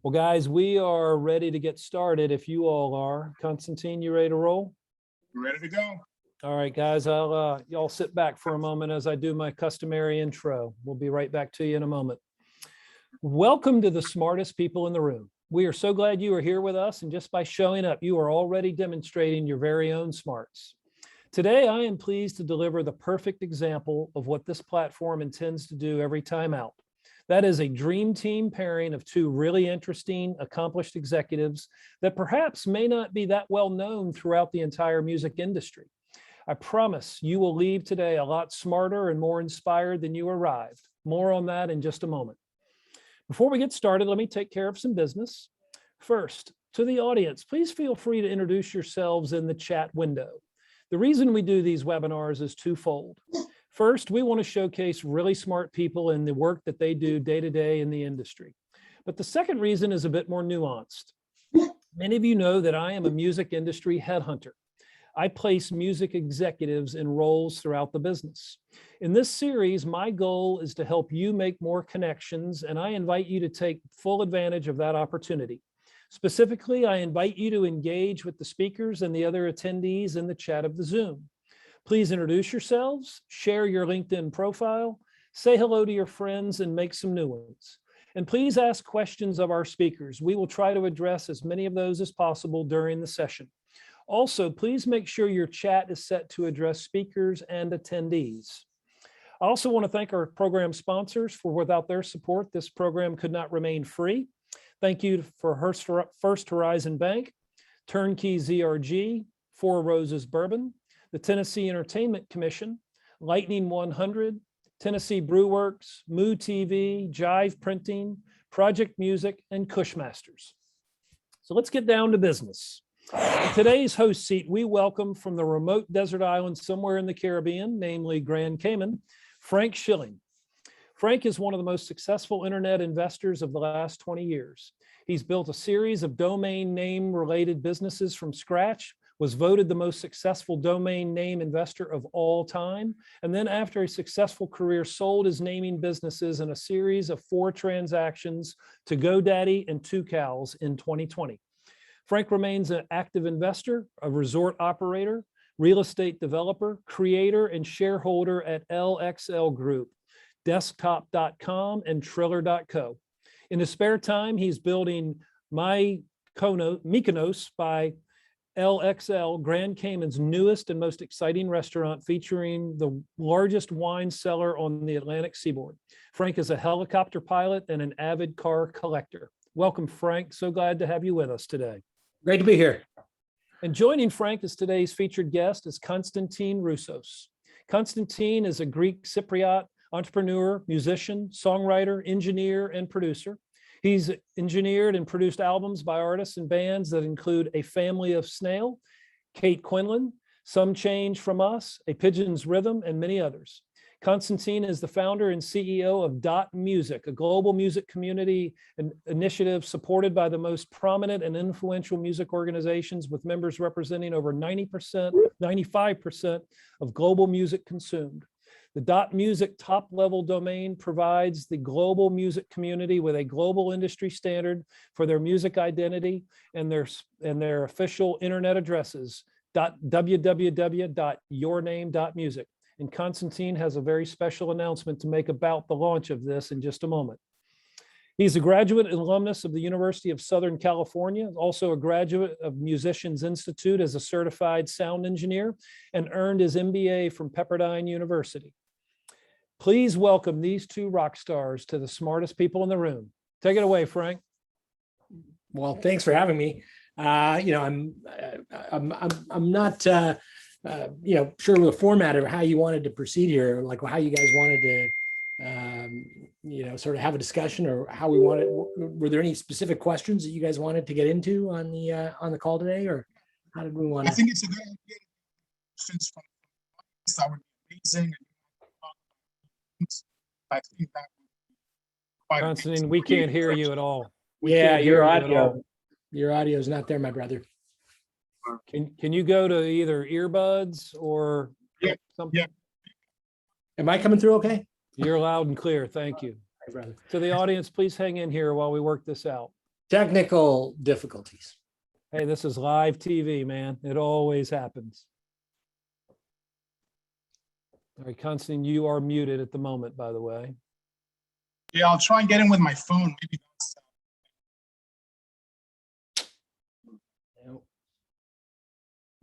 Well, guys, we are ready to get started if you all are. Constantine, you ready to roll? We're ready to go. All right, guys, y'all sit back for a moment as I do my customary intro. We'll be right back to you in a moment. Welcome to the smartest people in the room. We are so glad you are here with us, and just by showing up, you are already demonstrating your very own smarts. Today, I am pleased to deliver the perfect example of what this platform intends to do every time out. That is a dream team pairing of two really interesting, accomplished executives that perhaps may not be that well known throughout the entire music industry. I promise you will leave today a lot smarter and more inspired than you arrived. More on that in just a moment. Before we get started, let me take care of some business. First, to the audience, please feel free to introduce yourselves in the chat window. The reason we do these webinars is twofold. First, we want to showcase really smart people and the work that they do day to day in the industry. But the second reason is a bit more nuanced. Many of you know that I am a music industry headhunter. I place music executives in roles throughout the business. In this series, my goal is to help you make more connections, and I invite you to take full advantage of that opportunity. Specifically, I invite you to engage with the speakers and the other attendees in the chat of the Zoom. Please introduce yourselves, share your LinkedIn profile, say hello to your friends, and make some new ones. And please ask questions of our speakers. We will try to address as many of those as possible during the session. Also, please make sure your chat is set to address speakers and attendees. I also want to thank our program sponsors, for without their support, this program could not remain free. Thank you for First Horizon Bank, Turnkey ZRG, Four Roses Bourbon, the Tennessee Entertainment Commission, Lightning 100, Tennessee Brewworks, Moo TV, Jive Printing, Project Music, and Cushmasters. So let's get down to business. In today's host seat, we welcome from the remote desert island somewhere in the Caribbean, namely Grand Cayman, Frank Schilling. Frank is one of the most successful internet investors of the last 20 years. He's built a series of domain name related businesses from scratch, was voted the most successful domain name investor of all time, and then after a successful career sold his naming businesses in a series of 4 transactions to GoDaddy and Tucows in 2020. Frank remains an active investor, a resort operator, real estate developer, creator, and shareholder at LXL Group, Desktop.com, and Triller.co. In his spare time, he's building Mykonos by LXL, Grand Cayman's newest and most exciting restaurant, featuring the largest wine cellar on the Atlantic seaboard. Frank is a helicopter pilot and an avid car collector. Welcome, Frank. So glad to have you with us today. Great to be here. And joining Frank as today's featured guest is Constantine Roussos. Constantine is a Greek Cypriot entrepreneur, musician, songwriter, engineer, and producer. He's engineered and produced albums by artists and bands that include A Family of Snail, Kate Quinlan, Some Change From Us, A Pigeon's Rhythm, and many others. Constantine is the founder and CEO of Dot Music, a global music community initiative supported by the most prominent and influential music organizations, with members representing over 95% of global music consumed. The Dot Music top-level domain provides the global music community with a global industry standard for their music identity, and their official internet addresses, www.yourname.music. And Constantine has a very special announcement to make about the launch of this in just a moment. He's a graduate and alumnus of the University of Southern California, also a graduate of Musicians Institute as a certified sound engineer, and earned his MBA from Pepperdine University. Please welcome these two rock stars to the smartest people in the room. Take it away, Frank. Well, thanks for having me. I'm not sure of the format of how you wanted to proceed here, like how you guys wanted to sort of have a discussion, or how we wanted. Were there any specific questions that you guys wanted to get into on the call today, or how did we want to? I think it's a good idea. Since that would be amazing. I think that would be quite Constantine, amazing. we can't hear you at all. Yeah, your audio is not there, my brother. Can you go to either earbuds or something? Yeah. Am I coming through okay? You're loud and clear. Thank you. Hi, brother. To the audience, please hang in here while we work this out. Technical difficulties. Hey, this is live TV, man. It always happens. All right, Constantine, you are muted at the moment, by the way. Yeah, I'll try and get in with my phone. Maybe that's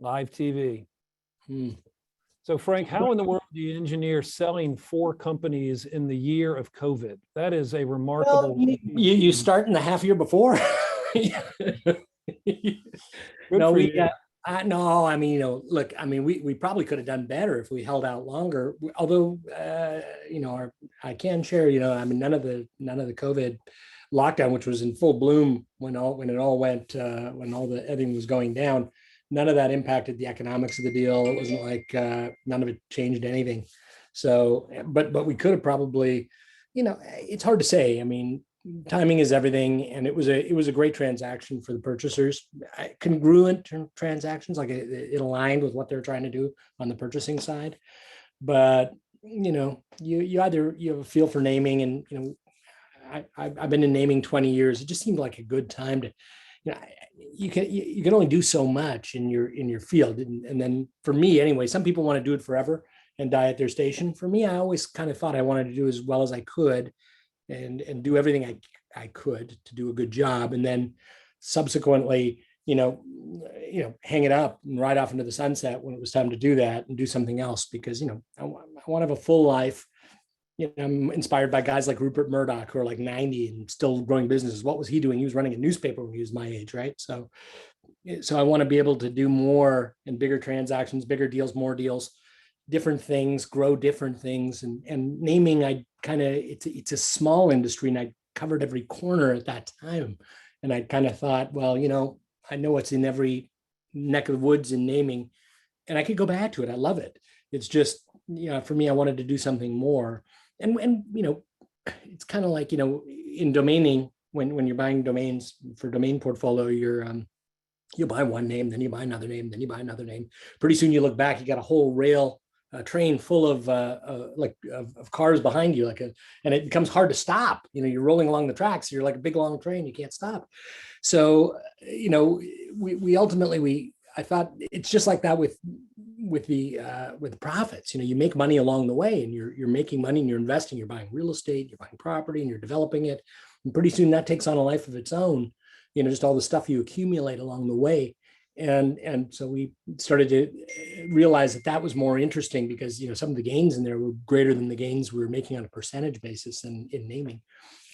Live TV. Hmm. So Frank, how in the world do you engineer selling 4 companies in the year of COVID? That is a remarkable. Well, you start in the half year before. Good No, for we you. no, I mean, look, I mean, we probably could have done better if we held out longer. Although, I can share, I mean, none of the COVID lockdown, which was in full bloom when it all went, when everything was going down, none of that impacted the economics of the deal. It wasn't like none of it changed anything. So, but we could have probably, it's hard to say. I mean, timing is everything, and it was a great transaction for the purchasers. Congruent transactions, like it aligned with what they're trying to do on the purchasing side. But you either you have a feel for naming, and I've been in naming 20 years. It just seemed like a good time to, you can only do so much in your field, and then for me anyway, some people want to do it forever and die at their station. For me, I always kind of thought I wanted to do as well as I could and do everything I could to do a good job, and then subsequently, hang it up and ride off into the sunset when it was time to do that and do something else, because I want to have a full life. I'm inspired by guys like Rupert Murdoch, who are like 90 and still growing businesses. What was he doing? He was running a newspaper when he was my age, right? So I want to be able to do more and bigger transactions, bigger deals, more deals, different things, grow different things. And naming, it's a small industry, and I covered every corner at that time. And I kind of thought, well, I know what's in every neck of the woods in naming, and I could go back to it. I love it. It's just, for me, I wanted to do something more. And it's kind of like, in domaining, when you're buying domains for domain portfolio, you buy one name, then you buy another name, then you buy another name. Pretty soon you look back, you got a whole rail train full of cars behind you, and it becomes hard to stop. You're rolling along the tracks. You're like a big long train. You can't stop. So, we ultimately, I thought it's just like that with the profits. You make money along the way, and you're making money, and you're investing. You're buying real estate, you're buying property, and you're developing it. And pretty soon that takes on a life of its own. Just all the stuff you accumulate along the way. And so we started to realize that was more interesting, because some of the gains in there were greater than the gains we were making on a percentage basis in naming.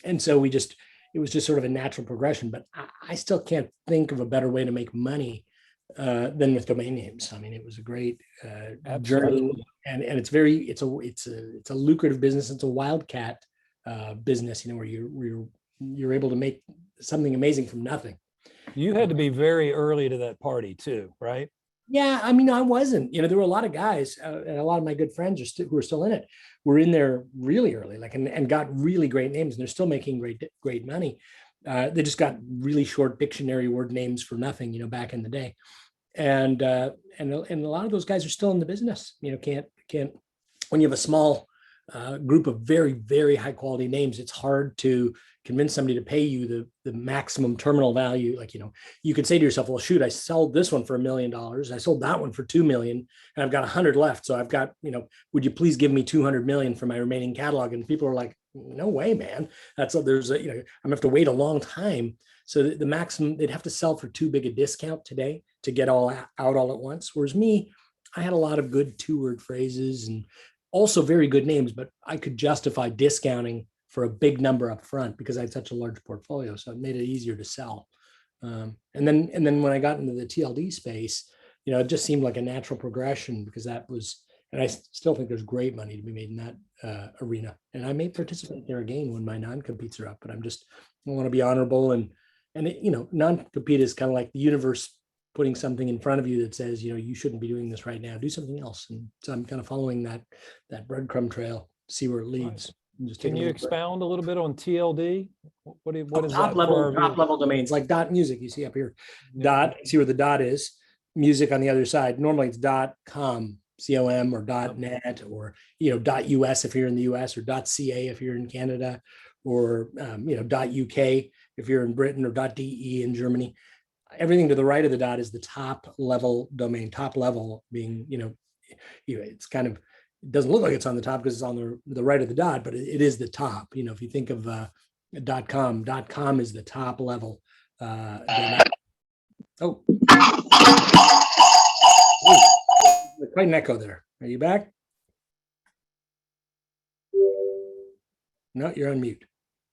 And so it was just sort of a natural progression. But I still can't think of a better way to make money than with domain names. I mean, it was a great journey, and it's a lucrative business. It's a wildcat business, where you're able to make something amazing from nothing. You had to be very early to that party too, right? Yeah, I mean, I wasn't. There were a lot of guys, and a lot of my good friends who are still in it, were in there really early, and got really great names, and they're still making great money. They just got really short dictionary word names for nothing, back in the day, and a lot of those guys are still in the business. Can't when you have a small group of very, very high quality names, it's hard to convince somebody to pay you the maximum terminal value. You could say to yourself, well, shoot, I sold this one for $1 million. I sold that one for 2 million, and I've got 100 left. So I've got, would you please give me 200 million for my remaining catalog? And people are like, no way, man. I'm gonna have to wait a long time. So the maximum, they'd have to sell for too big a discount today to get all out all at once. Whereas me, I had a lot of good 2-word phrases and also very good names, but I could justify discounting for a big number up front because I had such a large portfolio. So it made it easier to sell. And then when I got into the TLD space, it just seemed like a natural progression, because that was, and I still think there's great money to be made in that arena. And I may participate there again when my non-competes are up, but I want to be honorable, and non-compete is kind of like the universe putting something in front of you that says, you shouldn't be doing this right now, do something else. And so I'm kind of following that breadcrumb trail, see where it leads. Can you expound a little bit on TLD? What is top that level domains, like .music you see up here. Yeah. See where the dot is, music on the other side. Normally it's .com, .com, or .net, or .us if you're in the US, or .ca if you're in Canada, or .uk. if you're in Britain, or .de in Germany. Everything to the right of the dot is the top level domain. Top level being, it's kind of, it doesn't look like it's on the top because it's on the right of the dot, but it is the top. If you think of .com is the top level. Domain. Oh, quite an echo there. Are you back? No, you're on mute.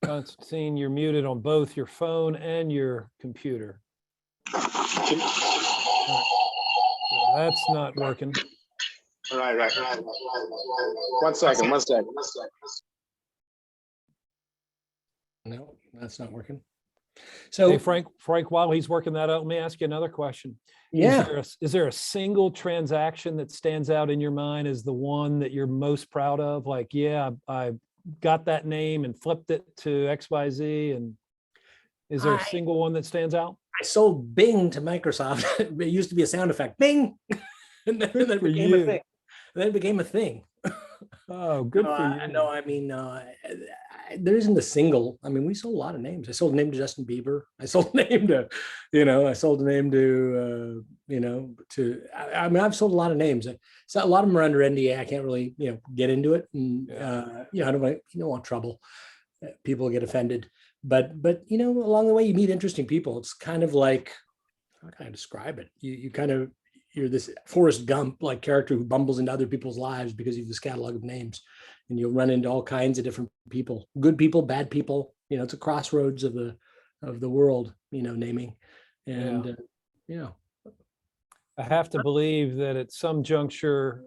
Constantine, you're muted on both your phone and your computer. That's not working. Right. One second. No, that's not working. So hey, Frank, while he's working that out, let me ask you another question. Yeah. Is there a single transaction that stands out in your mind as the one that you're most proud of? Like, yeah, I got that name and flipped it to XYZ. And is there a single one that stands out? I sold Bing to Microsoft. It used to be a sound effect, Bing, and then it became a thing. Then it became a thing. Oh, good for you. No, I mean, there isn't a single. I mean, we sold a lot of names. I sold a name to Justin Bieber. I sold a name to, I sold a name to, I mean, I've sold a lot of names. So a lot of them are under NDA. I can't really, get into it. And, I don't want trouble. People get offended. But along the way, you meet interesting people. It's kind of like, how can I describe it? You're this Forrest Gump like character who bumbles into other people's lives because you have this catalog of names, and you'll run into all kinds of different people, good people, bad people. It's a crossroads of the world, naming. And I have to believe that at some juncture,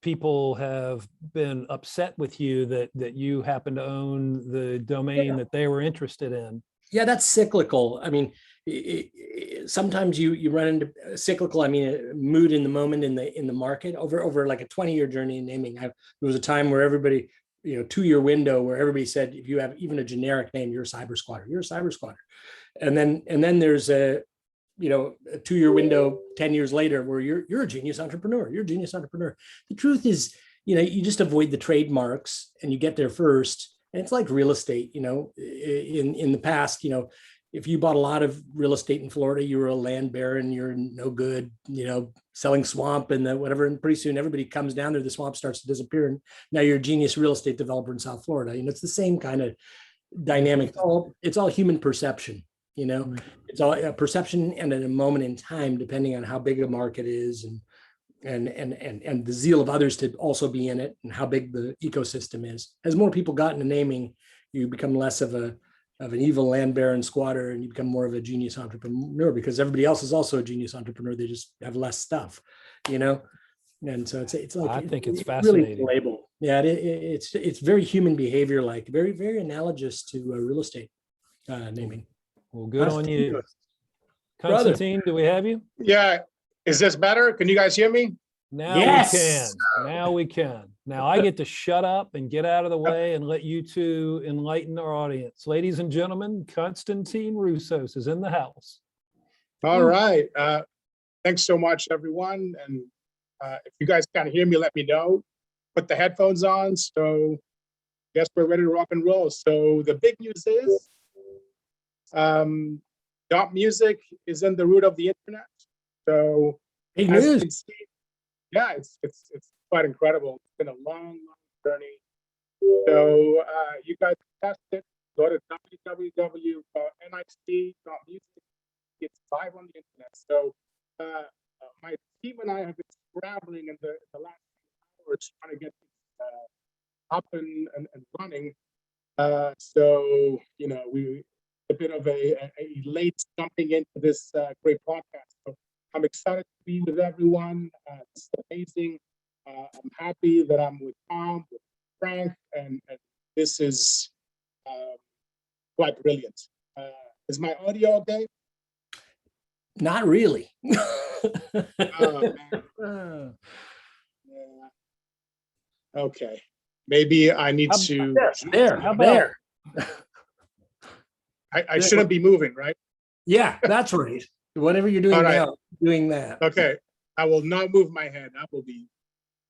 people have been upset with you that you happen to own the domain that they were interested in. Yeah, that's cyclical. I mean, sometimes you run into cyclical. I mean, mood in the moment in the market over like a 20-year journey in naming. There was a time where everybody, 2-year window where everybody said, if you have even a generic name, you're a cyber squatter. You're a cyber squatter. And then there's a 2-year window 10 years later where you're a genius entrepreneur. You're a genius entrepreneur. The truth is, you just avoid the trademarks and you get there first. And it's like real estate, in the past, if you bought a lot of real estate in Florida, you were a land baron, you're no good, selling swamp and whatever. And pretty soon everybody comes down there, the swamp starts to disappear. And now you're a genius real estate developer in South Florida. It's the same kind of dynamic. It's all human perception, it's all a perception and at a moment in time, depending on how big a market is and the zeal of others to also be in it and how big the ecosystem is. As more people got into naming, you become less of an evil land baron squatter and you become more of a genius entrepreneur because everybody else is also a genius entrepreneur. They just have less stuff, And so it's like, I think it's fascinating. Really label. Yeah, it's very human behavior, like very, very analogous to real estate naming. Well, good on you. Constantine, do we have you? Yeah. Is this better? Can you guys hear me? Now we can. Now we can. Now I get to shut up and get out of the way and let you two enlighten our audience. Ladies and gentlemen, Constantine Roussos is in the house. All right. Thanks so much, everyone. And if you guys can't hear me, let me know. Put the headphones on. So I guess we're ready to rock and roll. So the big news is dot music is in the root of the internet. So big news. Yeah, it's quite incredible. It's been a long journey. So you guys test it. Go to www.nic.music. It's live on the internet. So my team and I have been scrambling in the last few hours trying to get up and running. So we a bit of a late jumping into this great podcast. So I'm excited to be with everyone. It's amazing. I'm happy that I'm with Tom, with Frank, and this is quite brilliant. Is my audio okay? Not really. Oh, man. Yeah. Okay. Maybe I need to. There. I shouldn't be moving, right? Yeah, that's right. Whatever you're doing now, doing that. Okay. I will not move my head. I will be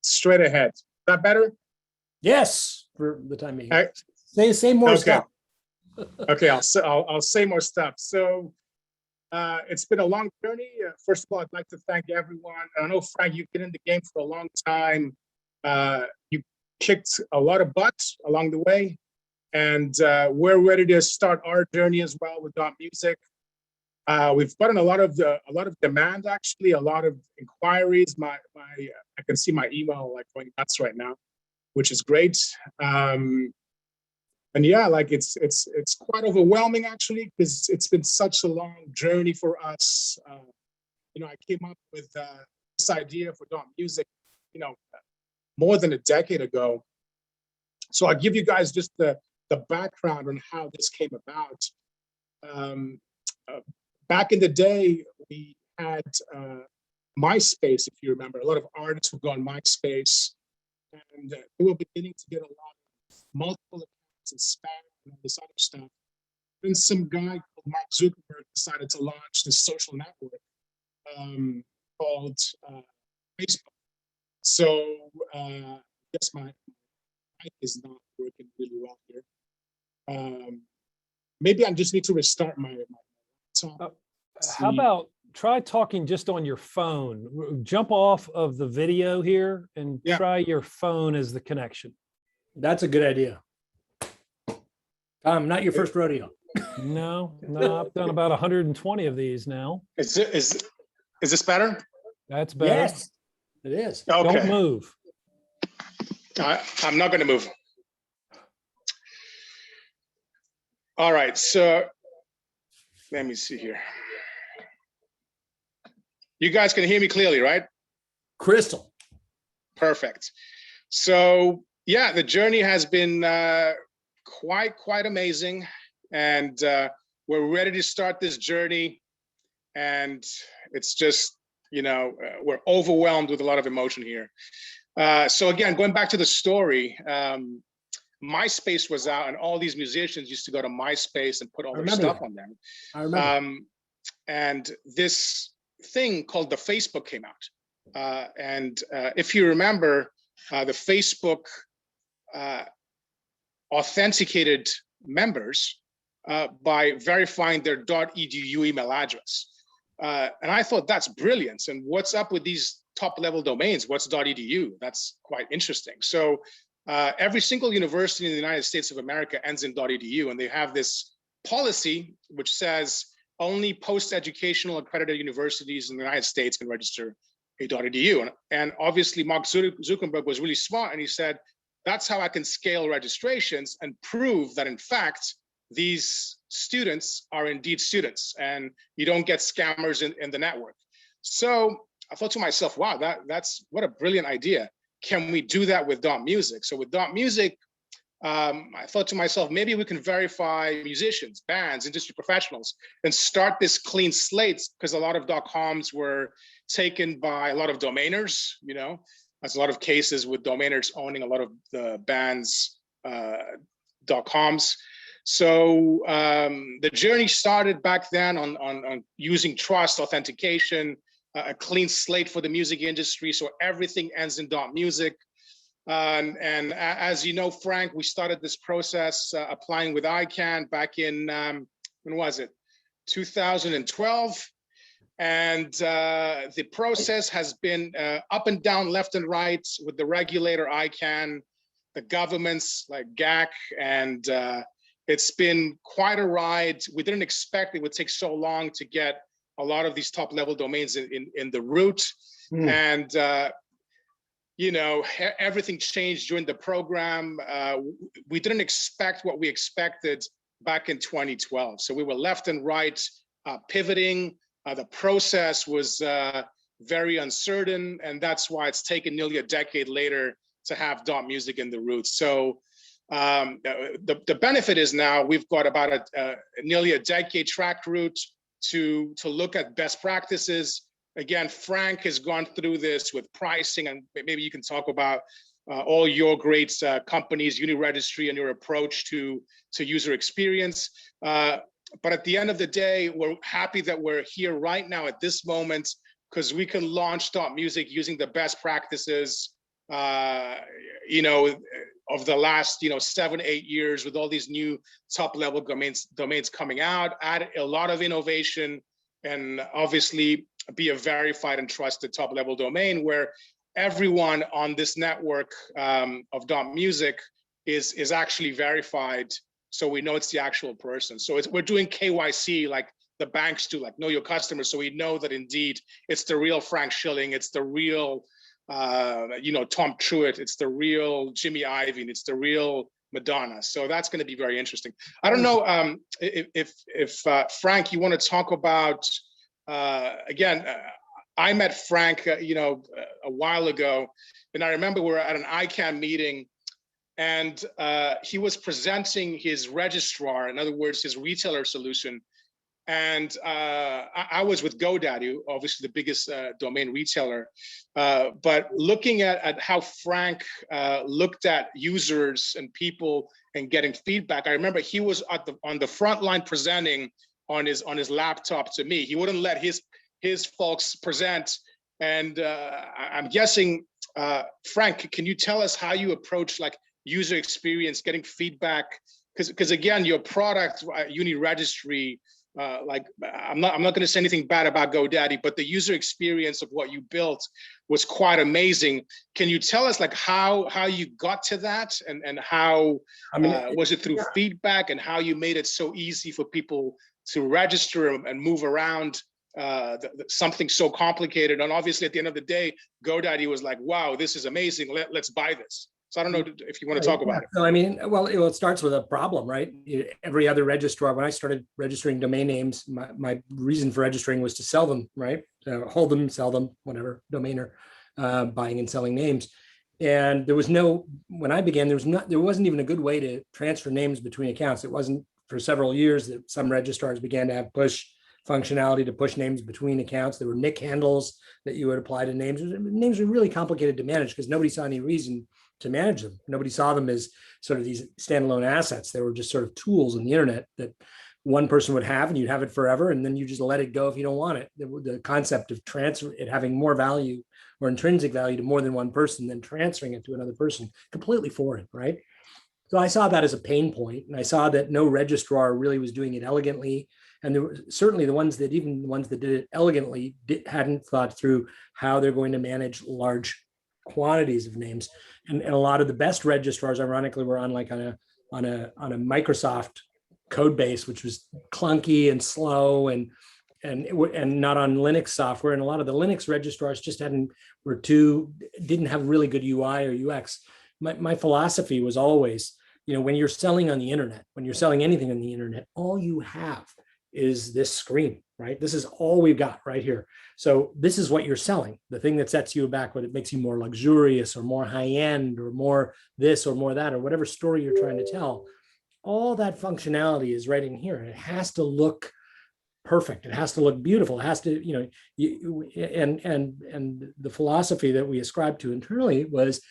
straight ahead. Is that better? Yes, for the time being. Right. Say more stuff. Okay, I'll say more stuff. So it's been a long journey. First of all, I'd like to thank everyone. I know, Frank, you've been in the game for a long time. You kicked a lot of butts along the way, and we're ready to start our journey as well with Dot Music. We've gotten a lot of demand, actually, a lot of inquiries. I can see my email like going nuts right now, which is great. And yeah, like it's quite overwhelming actually, because it's been such a long journey for us. I came up with this idea for Dot Music, more than a decade ago. So I'll give you guys just the background on how this came about. Back in the day, we had MySpace, if you remember. A lot of artists would go on MySpace, and they were beginning to get a lot of multiple accounts and spam and all this other stuff. Then some guy called Mark Zuckerberg decided to launch this social network called Facebook. So I guess my mic is not working really well here. Maybe I just need to restart my laptop. How about try talking just on your phone? Jump off of the video here and try your phone as the connection. That's a good idea. Tom, not your first rodeo. No, I've done about 120 of these now. Is this better? That's better. Yes, it is. Okay. Don't move. I'm not going to move. All right, so let me see here. You guys can hear me clearly, right? Crystal. Perfect. So yeah, the journey has been quite amazing, and we're ready to start this journey. And it's just, we're overwhelmed with a lot of emotion here. So again, going back to the story, MySpace was out, and all these musicians used to go to MySpace and put all their stuff on there. I remember. And this thing called the Facebook came out. And if you remember, the Facebook authenticated members by verifying their .edu email address. And I thought that's brilliant. And what's up with these top level domains? What's .edu? That's quite interesting. So every single university in the United States of America ends in .edu, and they have this policy which says only post-educational accredited universities in the United States can register a .edu. And obviously Mark Zuckerberg was really smart, and he said, that's how I can scale registrations and prove that in fact, these students are indeed students and you don't get scammers in the network. So I thought to myself, wow, that's what a brilliant idea. Can we do that with Dot Music? So with Dot Music, I thought to myself, maybe we can verify musicians, bands, industry professionals, and start this clean slate, because a lot of .coms were taken by a lot of domainers, there's a lot of cases with domainers owning a lot of the bands' .coms. So the journey started back then on using trust authentication, a clean slate for the music industry, so everything ends in Dot Music. And as you know, Frank, we started this process applying with ICANN back in, when was it? 2012. And the process has been up and down, left and right with the regulator ICANN, the governments like GAC, and it's been quite a ride. We didn't expect it would take so long to get a lot of these top level domains in the root. And everything changed during the program. We didn't expect what we expected back in 2012. So we were left and right pivoting. The process was very uncertain, and that's why it's taken nearly a decade later to have Dot Music in the root. So the benefit is now we've got about nearly a decade track route to look at best practices. Again, Frank has gone through this with pricing, and maybe you can talk about all your great companies, Uniregistry, and your approach to user experience. But at the end of the day, we're happy that we're here right now at this moment, because we can launch Dot Music using the best practices you know, of the last, 7, 8 years, with all these new top level domains coming out, add a lot of innovation, and obviously be a verified and trusted top level domain where everyone on this network of .music is actually verified, so we know it's the actual person. So we're doing KYC like the banks do, like know your customers, so we know that indeed it's the real Frank Schilling, it's the real Tom Truitt, it's the real Jimmy Iovine, it's the real Madonna. So that's going to be very interesting. I don't know if Frank, you want to talk about again. I met Frank, a while ago, and I remember we were at an ICANN meeting, and he was presenting his registrar, in other words, his retailer solution. And I was with GoDaddy, obviously the biggest domain retailer. But looking at how Frank looked at users and people and getting feedback, I remember he was on the front line presenting on his laptop to me. He wouldn't let his folks present. And I'm guessing, Frank, can you tell us how you approach like user experience, getting feedback? Because again, your product, Uni Registry, I'm not going to say anything bad about GoDaddy, but the user experience of what you built was quite amazing. Can you tell us like how you got to that, and how was it through feedback, and how you made it so easy for people to register and move around something so complicated? And obviously at the end of the day, GoDaddy was like, wow, this is amazing. Let's buy this. So I don't know if you want to talk about it. So I mean, well, it starts with a problem, right? Every other registrar, when I started registering domain names, my reason for registering was to sell them, right? Hold them, sell them, whatever, domainer, buying and selling names. And when I began, there wasn't even a good way to transfer names between accounts. It wasn't for several years that some registrars began to have push functionality to push names between accounts. There were nick handles that you would apply to names. Names were really complicated to manage because nobody saw any reason to manage them. Nobody saw them as sort of these standalone assets. They were just sort of tools on the internet that one person would have, and you'd have it forever, and then you just let it go if you don't want it. The concept of transfer, it having more value or intrinsic value to more than one person than transferring it to another person, completely foreign, right? So I saw that as a pain point, and I saw that no registrar really was doing it elegantly. And there were certainly the ones that did it elegantly hadn't thought through how they're going to manage large quantities of names. And a lot of the best registrars, ironically, were on a Microsoft code base, which was clunky and slow and not on Linux software. And a lot of the Linux registrars just didn't have really good UI or UX. My philosophy was always, when you're selling on the internet, when you're selling anything on the internet, all you have is this screen, right? This is all we've got right here. So this is what you're selling. The thing that sets you back, what it makes you more luxurious or more high end or more this or more that, or whatever story you're trying to tell, all that functionality is right in here. It has to look perfect. It has to look beautiful. It has to, and the philosophy that we ascribed to internally was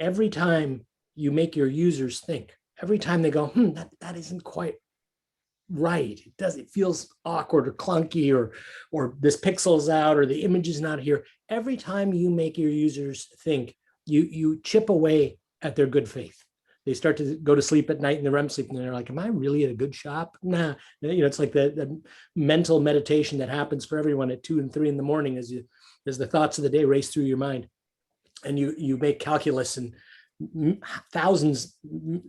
every time you make your users think, every time they go, that isn't quite right. It feels awkward or clunky, or this pixel's out, or the image is not here. Every time you make your users think, you chip away at their good faith. They start to go to sleep at night in the REM sleep, and they're like, am I really at a good shop? Nah. It's like the mental meditation that happens for everyone at 2 and 3 in the morning as the thoughts of the day race through your mind. And you make calculus and thousands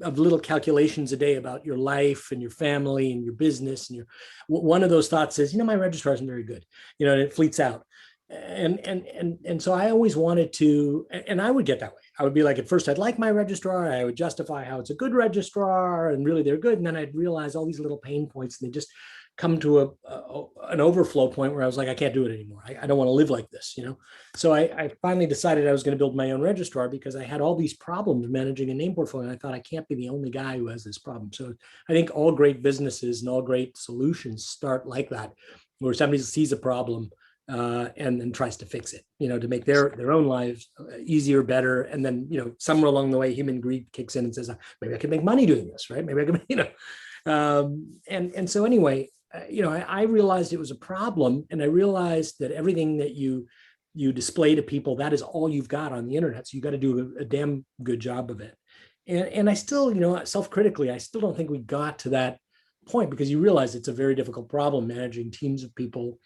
of little calculations a day about your life and your family and your business. And one of those thoughts is, my registrar isn't very good, and it fleets out. And so I always wanted to, and I would get that way. I would be like, at first I'd like my registrar, I would justify how it's a good registrar and really they're good. And then I'd realize all these little pain points, and they just come to an overflow point where I was like, I can't do it anymore. I don't want to live like this, So I finally decided I was going to build my own registrar because I had all these problems managing a name portfolio. And I thought I can't be the only guy who has this problem. So I think all great businesses and all great solutions start like that, where somebody sees a problem and then tries to fix it, to make their own lives easier, better. And then, somewhere along the way, human greed kicks in and says, maybe I could make money doing this, right? Maybe I could, and so anyway, I realized it was a problem, and I realized that everything that you you display to people, that is all you've got on the internet. So you got to do a damn good job of it. And I still, self-critically, I still don't think we got to that point, because you realize it's a very difficult problem managing teams of people.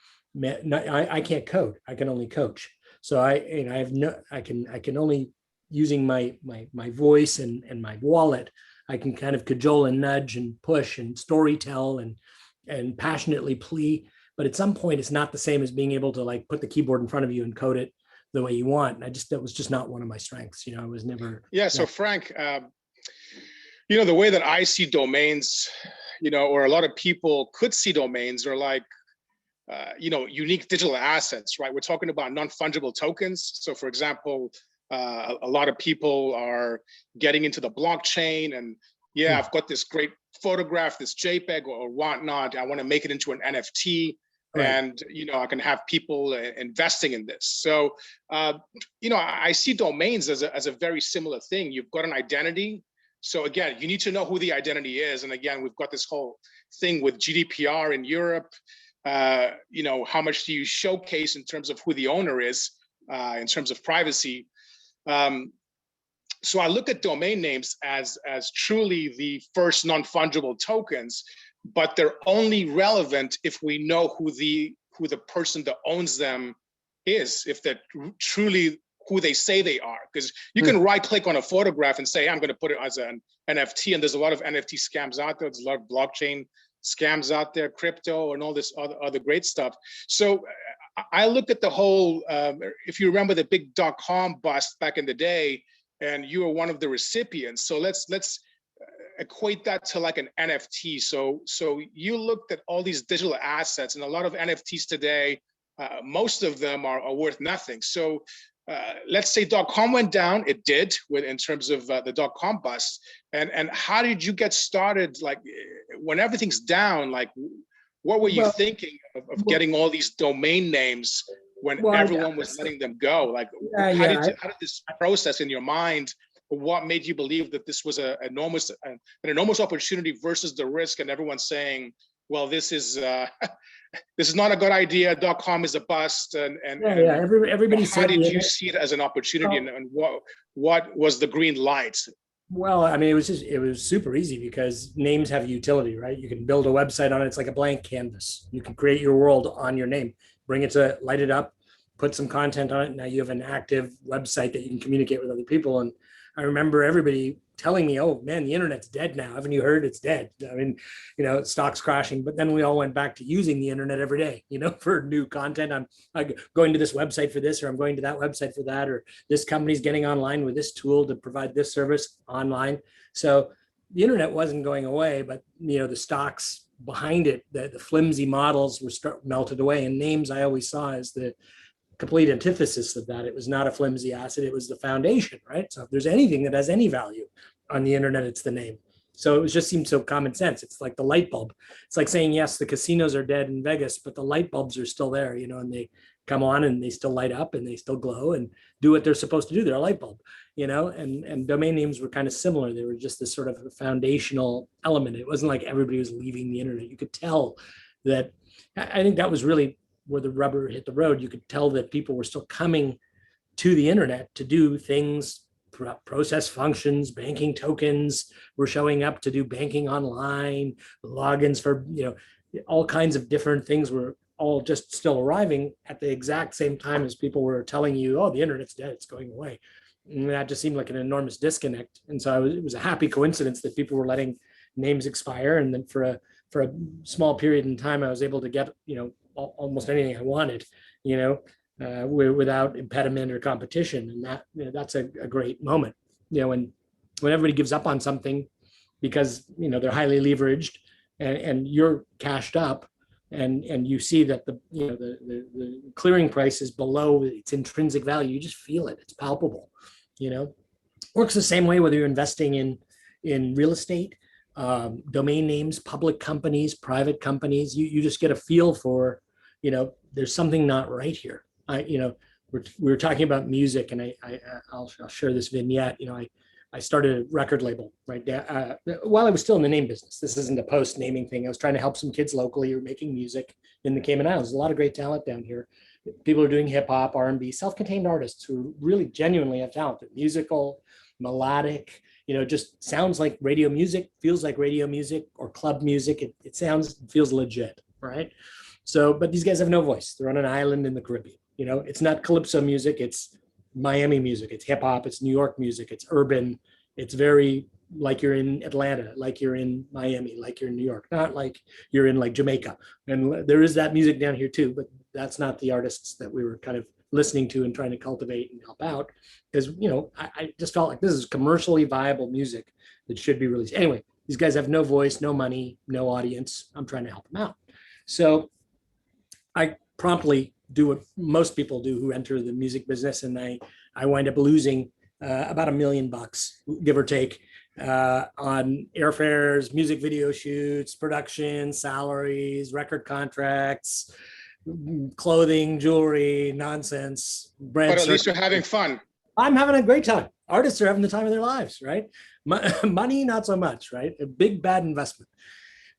I can't code. I can only coach. So I can only, using my voice and my wallet, I can kind of cajole and nudge and push and story tell and passionately plea. But at some point, it's not the same as being able to like put the keyboard in front of you and code it the way you want. And that was just not one of my strengths. I was never. Yeah. So Frank, the way that I see domains, or a lot of people could see domains, are like, unique digital assets, right? We're talking about non-fungible tokens. So for example, a lot of people are getting into the blockchain and I've got this great photograph, this JPEG or whatnot. I want to make it into an NFT. Right. And, I can have people investing in this. So, I see domains as a very similar thing. You've got an identity. So again, you need to know who the identity is. And again, we've got this whole thing with GDPR in Europe. How much do you showcase in terms of who the owner is, in terms of privacy? So I look at domain names as truly the first non-fungible tokens, but they're only relevant if we know who the person that owns them is, if they're truly who they say they are. Because you can right click on a photograph and say, I'm going to put it as an NFT, and there's a lot of NFT scams out there. There's a lot of blockchain scams out there, crypto and all this other great stuff. So I look at the whole, if you remember the big .com bust back in the day, and you were one of the recipients. So let's equate that to like an NFT. So you looked at all these digital assets, and a lot of NFTs today, most of them are worth nothing. So let's say .com went down. It did in terms of the .com bust. And how did you get started? Like when everything's down, like what were you thinking of getting all these domain names when everyone was letting them go? Like how did this process in your mind? What made you believe that this was an enormous opportunity versus the risk, and everyone saying, well, this is not a good idea. .com is a bust. Everybody said. How did you see it as an opportunity, and what was the green light? Well, I mean, it was super easy because names have utility, right? You can build a website on it. It's like a blank canvas. You can create your world on your name, light it up, put some content on it. Now you have an active website that you can communicate with other people. And I remember everybody telling me, oh man, the internet's dead now. Haven't you heard? It's dead. I mean, stocks crashing, but then we all went back to using the internet every day, for new content. I'm going to this website for this, or I'm going to that website for that, or this company's getting online with this tool to provide this service online. So the internet wasn't going away, but the stocks behind it, the flimsy models were melted away, and names I always saw as the complete antithesis of that. It was not a flimsy asset, it was the foundation, right? So if there's anything that has any value on the internet, it's the name. So it just seemed so common sense. It's like the light bulb. It's like saying, yes, the casinos are dead in Vegas, but the light bulbs are still there, and they come on and they still light up and they still glow and do what they're supposed to do. They're a light bulb, and domain names were kind of similar. They were just this sort of foundational element. It wasn't like everybody was leaving the internet. You could tell that. I think that was really where the rubber hit the road. You could tell that people were still coming to the internet to do things, process functions, banking tokens were showing up to do banking online, logins for, all kinds of different things were all just still arriving at the exact same time as people were telling you, oh, the internet's dead, it's going away. And that just seemed like an enormous disconnect. And so it was a happy coincidence that people were letting names expire. And then for a small period in time, I was able to get, almost anything I wanted, without impediment or competition. And that's a great moment, when everybody gives up on something because, they're highly leveraged and you're cashed up and you see that the clearing price is below its intrinsic value. You just feel it. It's palpable, works the same way, whether you're investing in real estate, domain names, public companies, private companies. You just get a feel for, there's something not right here. We were talking about music, and I'll share this vignette. I I started a record label, right? While I was still in the name business. This isn't a post naming thing. I was trying to help some kids locally who were making music in the Cayman Islands. There's a lot of great talent down here. People are doing hip hop, R&B, self-contained artists who really genuinely have talent. They're musical, melodic, just sounds like radio music, feels like radio music or club music. It feels legit, right? So, but these guys have no voice. They're on an island in the Caribbean. It's not calypso music. It's Miami music. It's hip hop. It's New York music. It's urban. It's very like you're in Atlanta, like you're in Miami, like you're in New York, not like you're in like Jamaica. And there is that music down here too, but that's not the artists that we were kind of listening to and trying to cultivate and help out. Because, I just felt like this is commercially viable music that should be released. Anyway, these guys have no voice, no money, no audience. I'm trying to help them out. So I promptly do what most people do who enter the music business. And I wind up losing about $1 million, give or take, on airfares, music video shoots, production, salaries, record contracts, clothing, jewelry, nonsense. But at least you're having fun. I'm having a great time. Artists are having the time of their lives, right? Money, not so much, right? A big bad investment.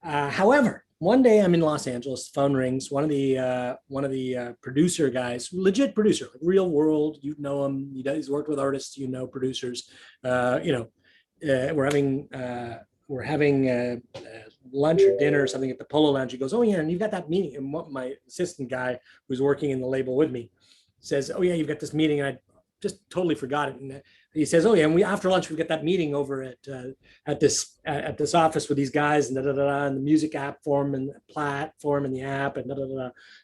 However, one day I'm in Los Angeles, phone rings. One of the producer guys, legit producer, like real world. You know him. He's worked with artists. Producers. We're having lunch or dinner or something at the Polo Lounge. He goes, "Oh yeah, and you've got that meeting." And what my assistant guy who's working in the label with me says, "Oh yeah, you've got this meeting," and I just totally forgot it. And he says, "Oh yeah, and after lunch we get that meeting over at this office with these guys and and the music app form and the platform and the app and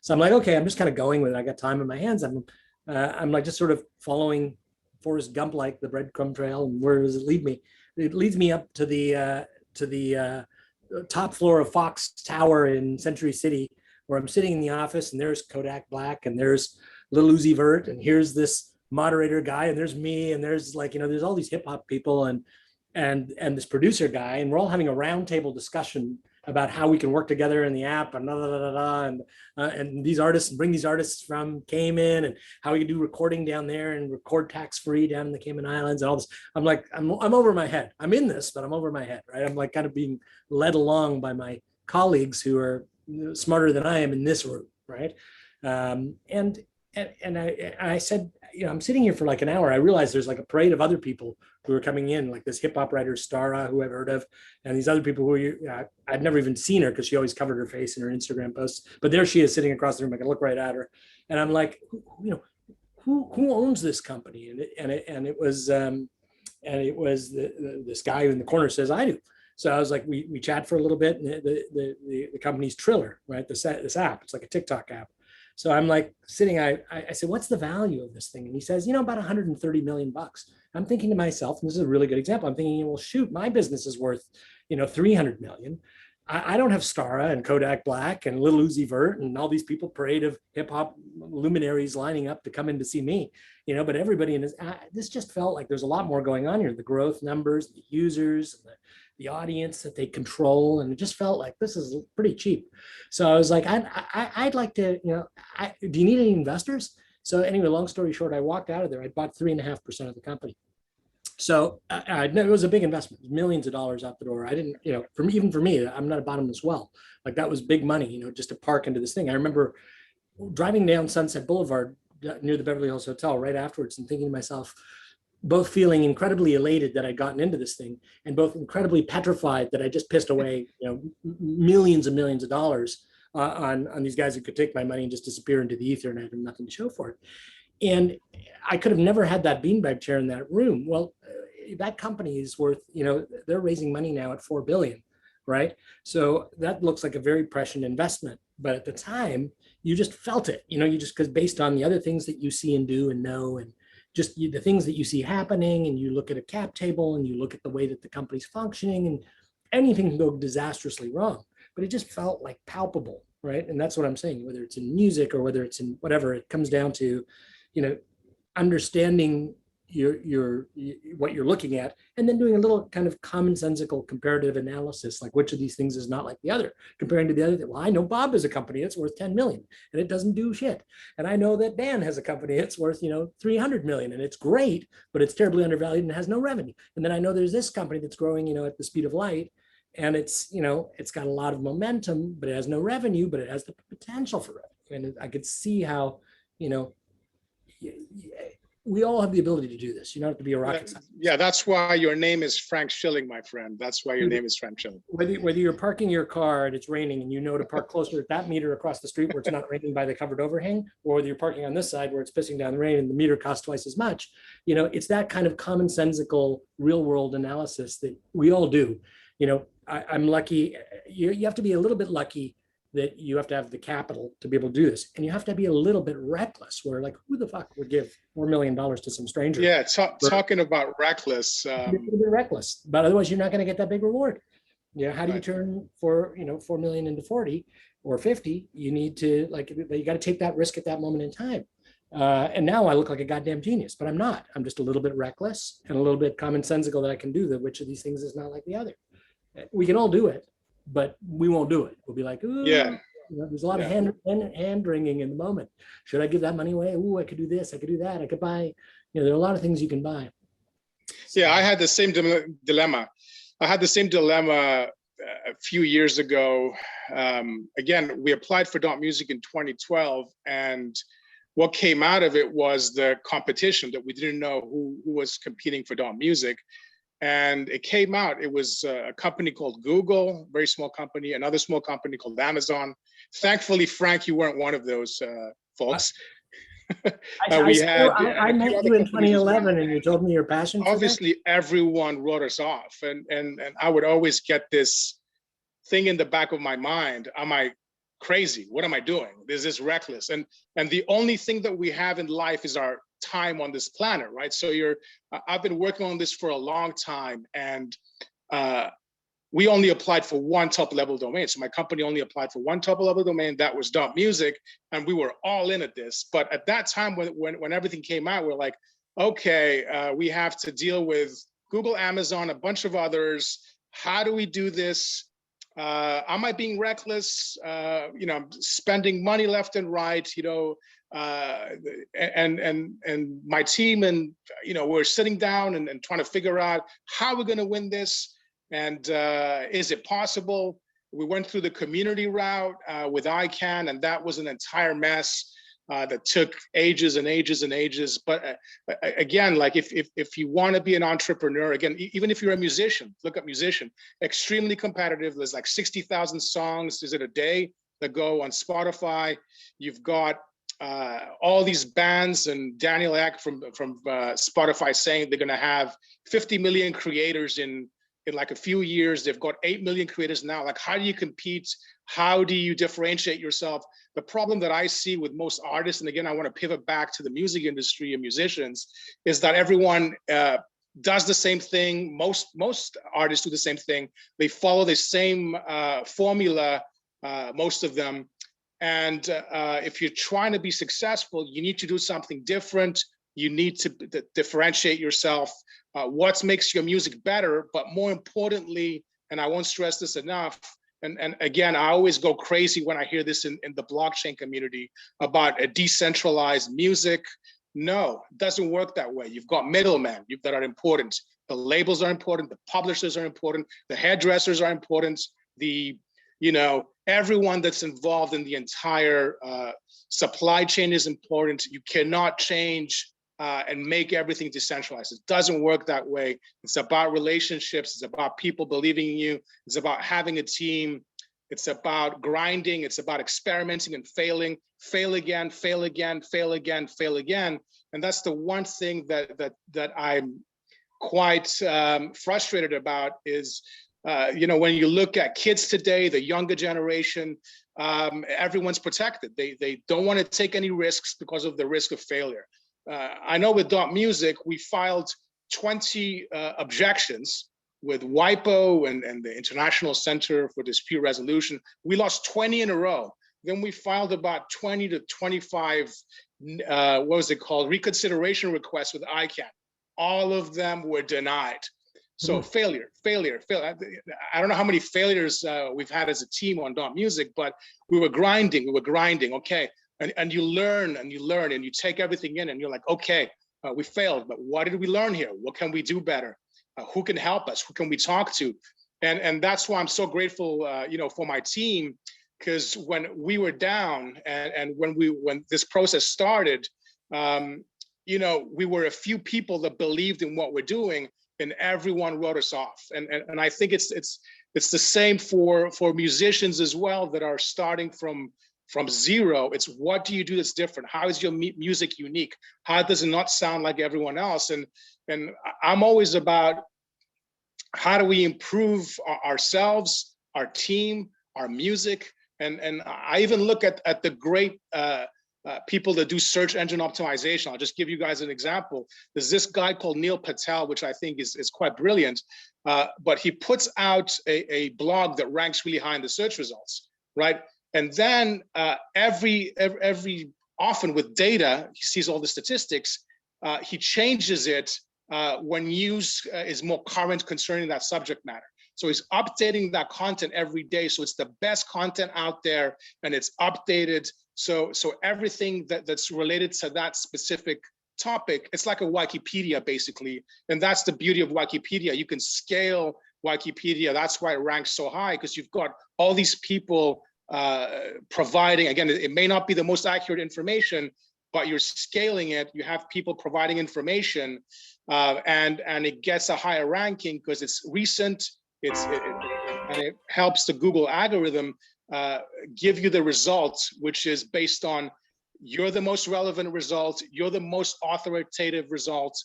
So I'm like, okay, I'm just kind of going with it. I got time in my hands. I'm like just sort of following Forrest Gump like the breadcrumb trail. And where does it lead me? It leads me up to the top floor of Fox Tower in Century City, where I'm sitting in the office, and there's Kodak Black, and there's Lil Uzi Vert, and here's this moderator guy, and there's me, and there's there's all these hip hop people and this producer guy, and we're all having a roundtable discussion about how we can work together in the app and and these artists, and bring these artists from Cayman, and how we can do recording down there and record tax-free down in the Cayman Islands and all this. I'm like, I'm over my head. I'm in this, but I'm over my head, right? I'm like kind of being led along by my colleagues who are smarter than I am in this room, right? And I said, I'm sitting here for like an hour. I realized there's like a parade of other people who are coming in, like this hip hop writer, Stara, who I've heard of, and these other people who I'd never even seen her because she always covered her face in her Instagram posts. But there she is sitting across the room. I can look right at her. And I'm like, who owns this company? And it was this guy in the corner says, I do. So I was like, we chat for a little bit, and the company's Triller, right? This app, it's like a TikTok app. So I'm like sitting, I said, what's the value of this thing? And he says, about 130 million bucks. I'm thinking to myself, and this is a really good example. I'm thinking, well, shoot, my business is worth, 300 million. I don't have Stara and Kodak Black and Lil Uzi Vert and all these people, parade of hip hop luminaries lining up to come in to see me, but everybody in this just felt like there's a lot more going on here. The growth numbers, the users, the audience that they control. And it just felt like this is pretty cheap. So I was like, I'd like to, do you need any investors? So anyway, long story short, I walked out of there. I bought 3.5% of the company. So it was a big investment, millions of dollars out the door. I didn't, even for me, I'm not a bottomless well. Like that was big money, just to park into this thing. I remember driving down Sunset Boulevard near the Beverly Hills Hotel right afterwards and thinking to myself, both feeling incredibly elated that I'd gotten into this thing and both incredibly petrified that I just pissed away, millions and millions of dollars on these guys who could take my money and just disappear into the ether, and I had nothing to show for it. And I could have never had that beanbag chair in that room. Well, that company is worth, they're raising money now at 4 billion, right? So that looks like a very prescient investment. But at the time, you just felt it, because based on the other things that you see and do and know, and just the things that you see happening, and you look at a cap table and you look at the way that the company's functioning, and anything can go disastrously wrong, but it just felt like palpable, right? And that's what I'm saying, whether it's in music or whether it's in whatever, it comes down to, understanding, what you're looking at, and then doing a little kind of commonsensical comparative analysis, like which of these things is not like the other, comparing to the other. Well, I know Bob has a company that's worth 10 million and it doesn't do shit. And I know that Dan has a company that's worth, 300 million and it's great, but it's terribly undervalued and has no revenue. And then I know there's this company that's growing, at the speed of light, and it's got a lot of momentum, but it has no revenue, but it has the potential for revenue. And I could see how, we all have the ability to do this. You don't have to be a rocket scientist. Yeah, that's why your name is Frank Schilling, my friend. That's why your name is Frank Schilling. Whether you're parking your car and it's raining and to park closer at that meter across the street where it's not raining by the covered overhang, or whether you're parking on this side where it's pissing down the rain and the meter costs twice as much, it's that kind of commonsensical real world analysis that we all do. I'm lucky. You have to be a little bit lucky that you have to have the capital to be able to do this. And you have to be a little bit reckless, where like, who the fuck would give $4 million to some stranger? Yeah, talking about reckless. A little bit reckless, but otherwise you're not going to get that big reward. How do you turn 4 million into 40 or 50? You need to you got to take that risk at that moment in time. And now I look like a goddamn genius, but I'm not. I'm just a little bit reckless and a little bit commonsensical that I can do that. Which of these things is not like the other? We can all do it, but we won't do it. We'll be like, ooh, yeah. There's a lot of hand wringing in the moment. Should I give that money away? Ooh, I could do this. I could do that. I could buy. There are a lot of things you can buy. Yeah, I had the same dilemma. I had the same dilemma a few years ago. Again, we applied for Dot Music in 2012, and what came out of it was the competition that we didn't know who was competing for Dot Music. And it came out, it was a company called Google, very small company, another small company called Amazon. Thankfully, Frank, you weren't one of those folks. I met you in 2011 and you told me your passion for obviously that? Everyone wrote us off. And I would always get this thing in the back of my mind. Am I crazy? What am I doing? This is reckless. And the only thing that we have in life is our time on this planet, right? So I've been working on this for a long time, and we only applied for one top level domain. So my company only applied for one top level domain, that was Dot Music, and we were all in at this. But at that time, when everything came out, we're like, okay, we have to deal with Google, Amazon, a bunch of others. How do we do this? Am I being reckless? I'm spending money left and right, and my team, and we're sitting down and trying to figure out how we're going to win this, and is it possible? We went through the community route with ICANN, and that was an entire mess that took ages and ages and ages. But again, like if you want to be an entrepreneur, again, even if you're a musician, look up musician, extremely competitive. There's like 60,000 songs, is it a day, that go on Spotify. You've got all these bands, and Daniel Ek from Spotify saying they're going to have 50 million creators in like a few years. They've got 8 million creators now. Like, how do you compete? How do you differentiate yourself? The problem that I see with most artists, and again, I want to pivot back to the music industry and musicians, is that everyone does the same thing. Most artists do the same thing. They follow the same formula, most of them. And if you're trying to be successful, you need to do something different. You need to differentiate yourself. What makes your music better, but more importantly, and I won't stress this enough, and again, I always go crazy when I hear this in the blockchain community about a decentralized music. No, it doesn't work that way. You've got middlemen that are important. The labels are important. The publishers are important. The hairdressers are important. Everyone that's involved in the entire supply chain is important. You cannot change and make everything decentralized. It doesn't work that way. It's about relationships. It's about people believing in you. It's about having a team. It's about grinding. It's about experimenting and failing, fail again, fail again, fail again, fail again. And that's the one thing that I'm quite frustrated about is, when you look at kids today, the younger generation, everyone's protected. They don't want to take any risks because of the risk of failure. I know with Dot Music, we filed 20 objections with WIPO and the International Center for Dispute Resolution. We lost 20 in a row. Then we filed about 20 to 25, reconsideration requests with ICANN. all of them were denied. So failure. I don't know how many failures we've had as a team on Dot Music, but we were grinding. Okay. And you learn and you take everything in and you're like, okay, we failed, but what did we learn here? What can we do better? Who can help us? Who can we talk to? And that's why I'm so grateful, for my team, because when we were down and when this process started, we were a few people that believed in what we're doing, and everyone wrote us off. And I think it's the same for musicians as well that are starting from zero. It's what do you do that's different? How is your music unique? How does it not sound like everyone else? And I'm always about how do we improve ourselves, our team, our music. And I even look at the great people that do search engine optimization. I'll just give you guys an example. There's this guy called Neil Patel, which I think is quite brilliant, but he puts out a blog that ranks really high in the search results, right? And then every often with data, he sees all the statistics, he changes it when news is more current concerning that subject matter. So he's updating that content every day. So it's the best content out there and it's updated. So everything that's related to that specific topic, it's like a Wikipedia basically. And that's the beauty of Wikipedia. You can scale Wikipedia. That's why it ranks so high, because you've got all these people providing, again, it may not be the most accurate information, but you're scaling it. You have people providing information and it gets a higher ranking because it's recent. And it helps the Google algorithm give you the results, which is based on you're the most relevant result, you're the most authoritative result,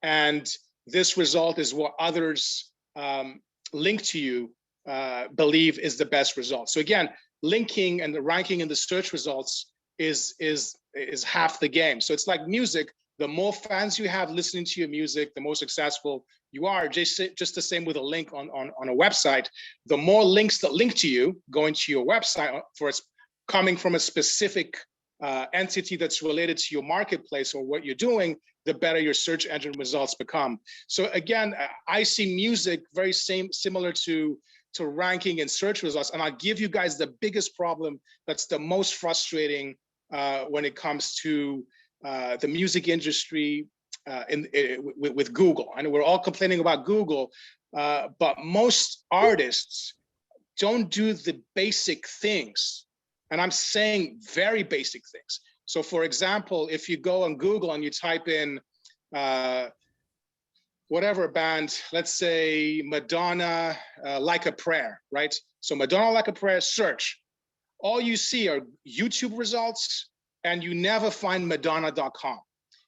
and this result is what others linked to you believe is the best result. So again, linking and the ranking in the search results is half the game. So it's like music. The more fans you have listening to your music, the more successful you are. Just the same with a link on a website. The more links that link to you going to your website for coming from a specific entity that's related to your marketplace or what you're doing, the better your search engine results become. So again, I see music very similar to ranking and search results. And I'll give you guys the biggest problem that's the most frustrating when it comes to the music industry with Google. I know we're all complaining about Google, but most artists don't do the basic things. And I'm saying very basic things. So for example, if you go on Google and you type in whatever band, let's say Madonna, Like a Prayer, right? So Madonna, Like a Prayer, search. All you see are YouTube results, and you never find Madonna.com.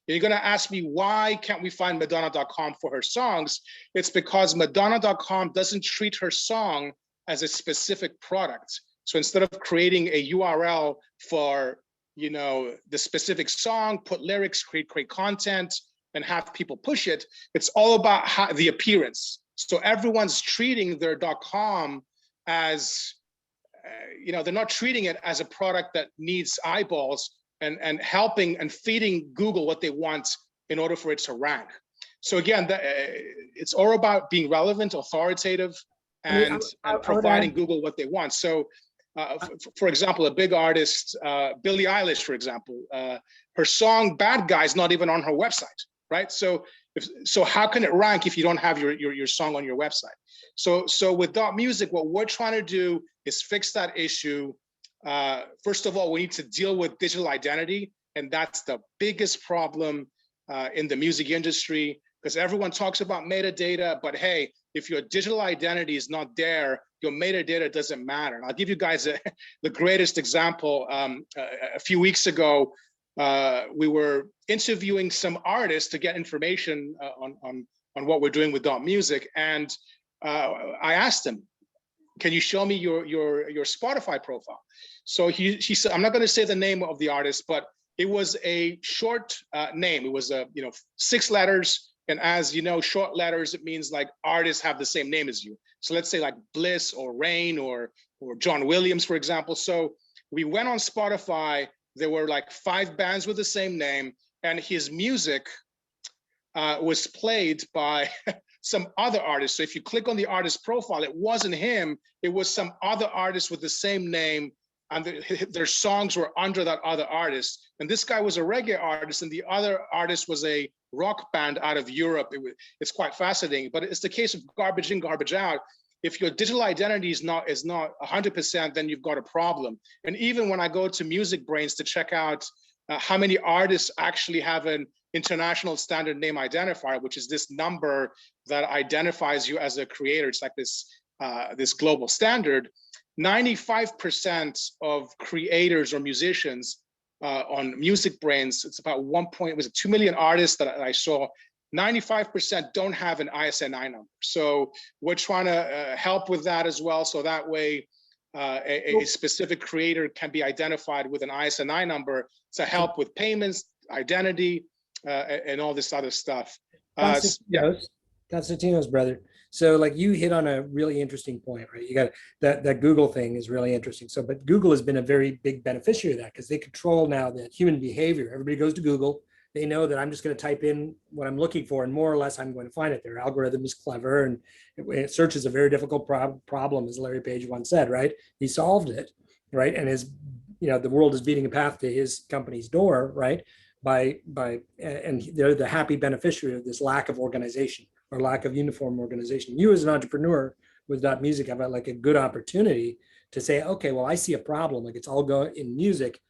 You're gonna ask me, why can't we find Madonna.com for her songs? It's because Madonna.com doesn't treat her song as a specific product. So instead of creating a URL for the specific song, put lyrics, create content, and have people push it, it's all about the appearance. So everyone's treating their .com as, they're not treating it as a product that needs eyeballs and helping and feeding Google what they want in order for it to rank. So again, it's all about being relevant, authoritative, and providing Google what they want. So for example, a big artist, Billie Eilish, for example, her song Bad Guy is not even on her website, right? So how can it rank if you don't have your song on your website? So with Dot Music, what we're trying to do is fix that issue. First of all, we need to deal with digital identity, and that's the biggest problem in the music industry, because everyone talks about metadata, but hey, if your digital identity is not there, your metadata doesn't matter. And I'll give you guys the greatest example. A few weeks ago, we were interviewing some artists to get information on what we're doing with Dot Music, and I asked them, can you show me your Spotify profile? So she said, I'm not going to say the name of the artist, but it was a short name. It was 6 letters. And as you know, short letters, it means like artists have the same name as you. So let's say like Bliss or Rain or John Williams, for example. So we went on Spotify. There were like 5 bands with the same name, and his music was played by some other artist. So if you click on the artist profile, it wasn't him, it was some other artist with the same name, and their songs were under that other artist. And this guy was a reggae artist, and the other artist was a rock band out of Europe. It's quite fascinating, but it's the case of garbage in, garbage out. If your digital identity is not 100%, then you've got a problem. And even when I go to Music Brains to check out how many artists actually have an international standard name identifier, which is this number that identifies you as a creator, it's like this global standard. 95% of creators or musicians on Music Brains, it's about 2 million artists that I saw, 95% don't have an ISNI number. So we're trying to help with that as well. So that way, a specific creator can be identified with an ISNI number to help with payments, identity, and all this other stuff. Constantino's brother. So like you hit on a really interesting point, right? You got that Google thing is really interesting. So, but Google has been a very big beneficiary of that because they control now the human behavior. Everybody goes to Google. They know that I'm just going to type in what I'm looking for, and more or less I'm going to find it. Their algorithm is clever, and search is a very difficult problem, as Larry Page once said, right? He solved it, right? And the world is beating a path to his company's door, right? And they're the happy beneficiary of this lack of organization or lack of uniform organization. You as an entrepreneur with .music have like a good opportunity to say, okay, well, I see a problem. Like it's all going in music.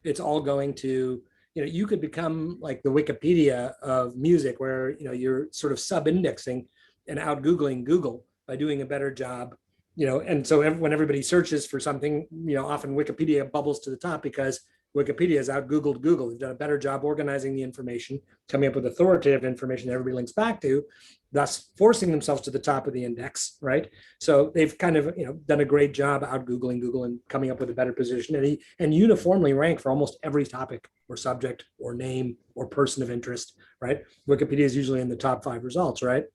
It's all going to, you could become like the Wikipedia of music where, you're sort of sub-indexing and out Googling Google by doing a better job, and so when everybody searches for something, often Wikipedia bubbles to the top because Wikipedia has out Googled Google. They've done a better job organizing the information, coming up with authoritative information that everybody links back to, thus forcing themselves to the top of the index, right? So they've kind of done a great job out Googling Google and coming up with a better position, and uniformly rank for almost every topic or subject or name or person of interest, right? Wikipedia is usually in the top 5 results, right?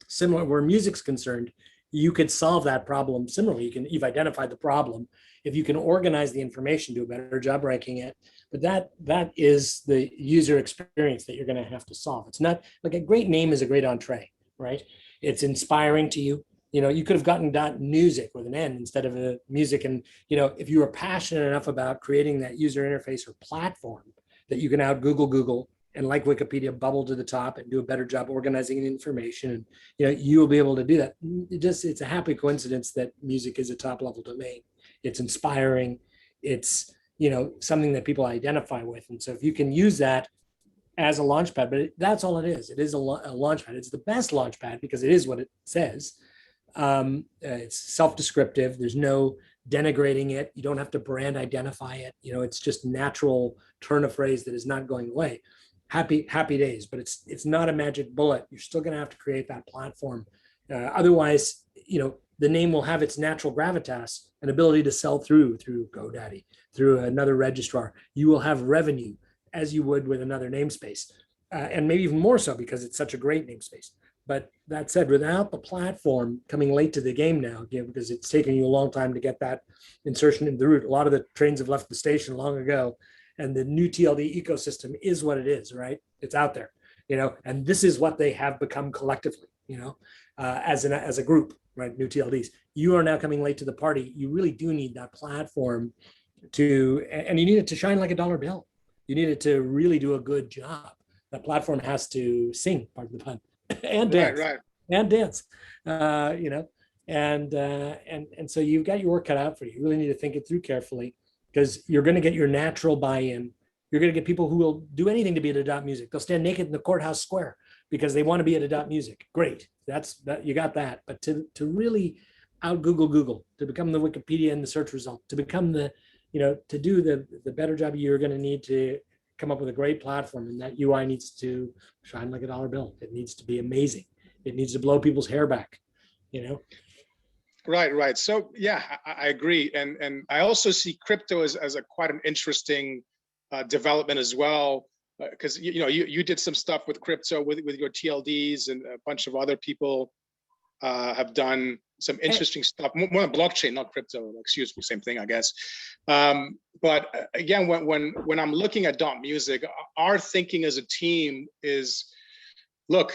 Similar where music's concerned, you could solve that problem similarly. You've identified the problem. If you can organize the information, do a better job ranking it, but that is the user experience that you're going to have to solve. It's not like a great name is a great entree, right? It's inspiring to you. You could have gotten .music with an N instead of a music. And, if you were passionate enough about creating that user interface or platform that you can out Google and like Wikipedia bubble to the top and do a better job organizing the information. And, you will be able to do that. It's a happy coincidence that music is a top level domain. It's inspiring. It's, something that people identify with. And so if you can use that as a launchpad, but that's all it is. It is a launchpad. It's the best launchpad because it is what it says. It's self-descriptive. There's no denigrating it. You don't have to brand identify it. It's just natural turn of phrase that is not going away. Happy days, but it's not a magic bullet. You're still going to have to create that platform. Otherwise, the name will have its natural gravitas and ability to sell through GoDaddy, through another registrar. You will have revenue as you would with another namespace, and maybe even more so because it's such a great namespace. But that said, without the platform coming late to the game now, again, because it's taken you a long time to get that insertion into the route. A lot of the trains have left the station long ago. And the new TLD ecosystem is what it is, right? It's out there, and this is what they have become collectively, as a group, right? New TLDs. You are now coming late to the party. You really do need that platform and you need it to shine like a dollar bill. You need it to really do a good job. That platform has to sing, pardon the pun, and dance, right. And dance, and so you've got your work cut out for you. You really need to think it through carefully. Because you're going to get your natural buy-in. You're going to get people who will do anything to be at a .music. They'll stand naked in the courthouse square because they want to be at a .music. Great, that you got that. But to really out Google, to become the Wikipedia in the search result, to become to do the better job, you're going to need to come up with a great platform, and that UI needs to shine like a dollar bill. It needs to be amazing. It needs to blow people's hair back. Right. So yeah, I agree, and I also see crypto as quite an interesting development as well, because you did some stuff with crypto with your TLDs, and a bunch of other people have done some interesting stuff. More on blockchain, not crypto. Excuse me, same thing, I guess. But again, when I'm looking at .music, our thinking as a team is look,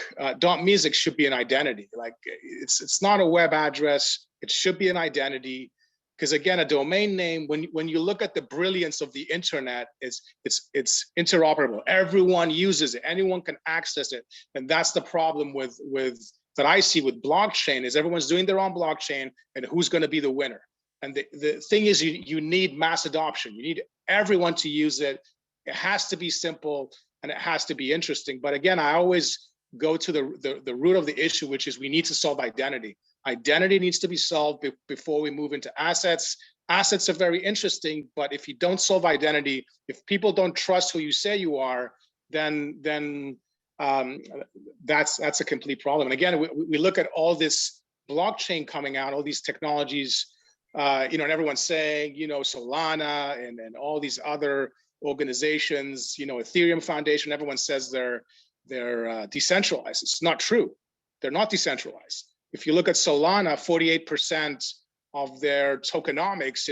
.music should be an identity. Like it's not a web address. It should be an identity. Because again, a domain name, when you look at the brilliance of the internet, it's interoperable. Everyone uses it. Anyone can access it. And that's the problem with that I see with blockchain is everyone's doing their own blockchain, and who's going to be the winner? And the thing is, you need mass adoption. You need everyone to use it. It has to be simple and it has to be interesting. But again, I always go to the root of the issue, which is we need to solve identity. Identity needs to be solved before we move into assets. Assets are very interesting, but if you don't solve identity, if people don't trust who you say you are, then that's a complete problem. And again, we look at all this blockchain coming out, all these technologies, and everyone's saying, Solana and all these other organizations, Ethereum Foundation, everyone says they're decentralized. It's not true. They're not decentralized. If you look at Solana, 48% of their tokenomics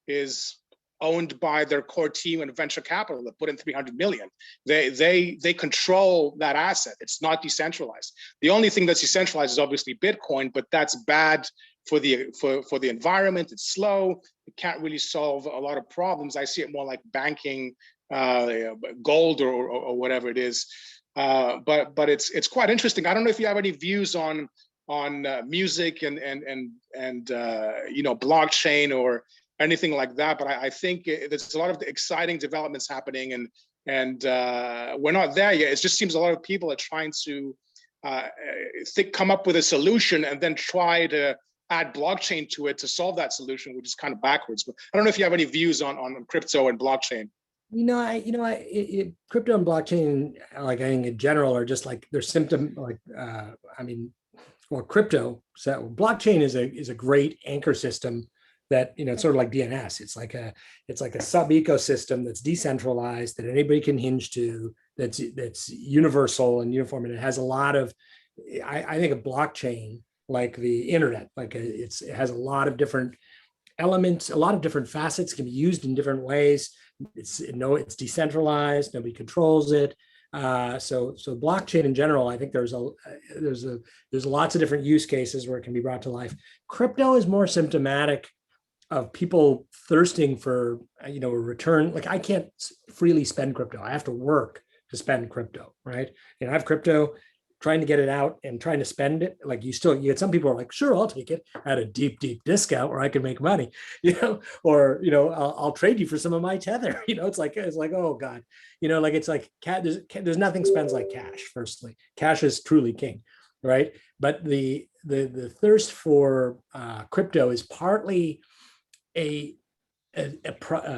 is owned by their core team and venture capital that put in 300 million. They control that asset. It's not decentralized. The only thing that's decentralized is obviously Bitcoin, but that's bad for the environment. It's slow. It can't really solve a lot of problems. I see it more like banking, gold or whatever it is. But it's quite interesting. I don't know if you have any views on music and blockchain or anything like that, but I think there's a lot of exciting developments happening, and we're not there yet. It just seems a lot of people are trying to come up with a solution and then try to add blockchain to it to solve that solution, which is kind of backwards. But I don't know if you have any views on crypto and blockchain. Crypto and blockchain, like I think in general, are just like they're symptom. Or crypto. So blockchain is a great anchor system that, it's sort of like DNS. It's like a sub ecosystem that's decentralized, that anybody can hinge to, that's universal and uniform. And it has a lot of, I think, a blockchain like the internet, it has a lot of different elements, a lot of different facets, can be used in different ways. It's decentralized, nobody controls it. So blockchain in general, I think there's lots of different use cases where it can be brought to life. Crypto is more symptomatic of people thirsting for, a return. Like I can't freely spend crypto. I have to work to spend crypto, right? I have crypto, trying to get it out and trying to spend it. Like you get some people are like, sure, I'll take it at a deep discount where I can make money, or, I'll trade you for some of my tether. It's like, oh God, it's like there's nothing spends like cash. Firstly, cash is truly king, right? But the thirst for crypto is partly a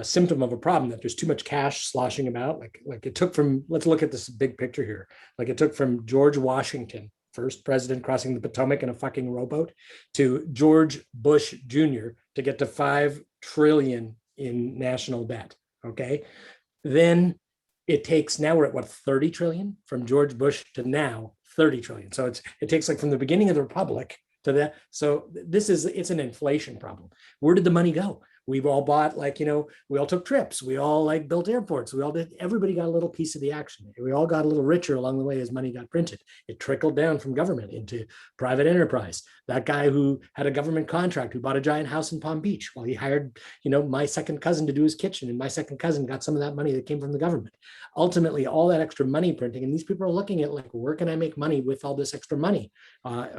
symptom of a problem, that there's too much cash sloshing about. Like it took from, let's look at this big picture here. Like it took from George Washington, first president crossing the Potomac in a fucking rowboat, to George Bush Jr. to get to 5 trillion in national debt. Okay. Then it takes, now we're at what, 30 trillion from George Bush to now 30 trillion. So it takes like from the beginning of the Republic to that. So it's an inflation problem. Where did the money go? We've all bought, we all took trips. We all built airports. Everybody got a little piece of the action. We all got a little richer along the way as money got printed. It trickled down from government into private enterprise. That guy who had a government contract, who bought a giant house in Palm Beach, well, he hired, my second cousin to do his kitchen, and my second cousin got some of that money that came from the government. Ultimately, all that extra money printing, and these people are looking at where can I make money with all this extra money?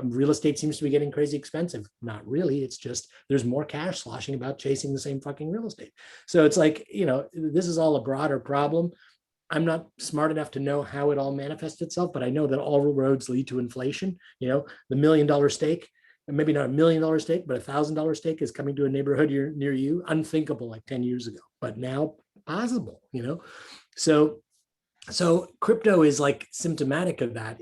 Real estate seems to be getting crazy expensive. Not really. It's just there's more cash sloshing about chasing the same fucking real estate. So it's like, this is all a broader problem. I'm not smart enough to know how it all manifests itself, but I know that all roads lead to inflation. The $1 million stake, and maybe not $1 million stake, but $1,000 stake is coming to a neighborhood near you. Unthinkable like 10 years ago, but now possible, So crypto is like symptomatic of that.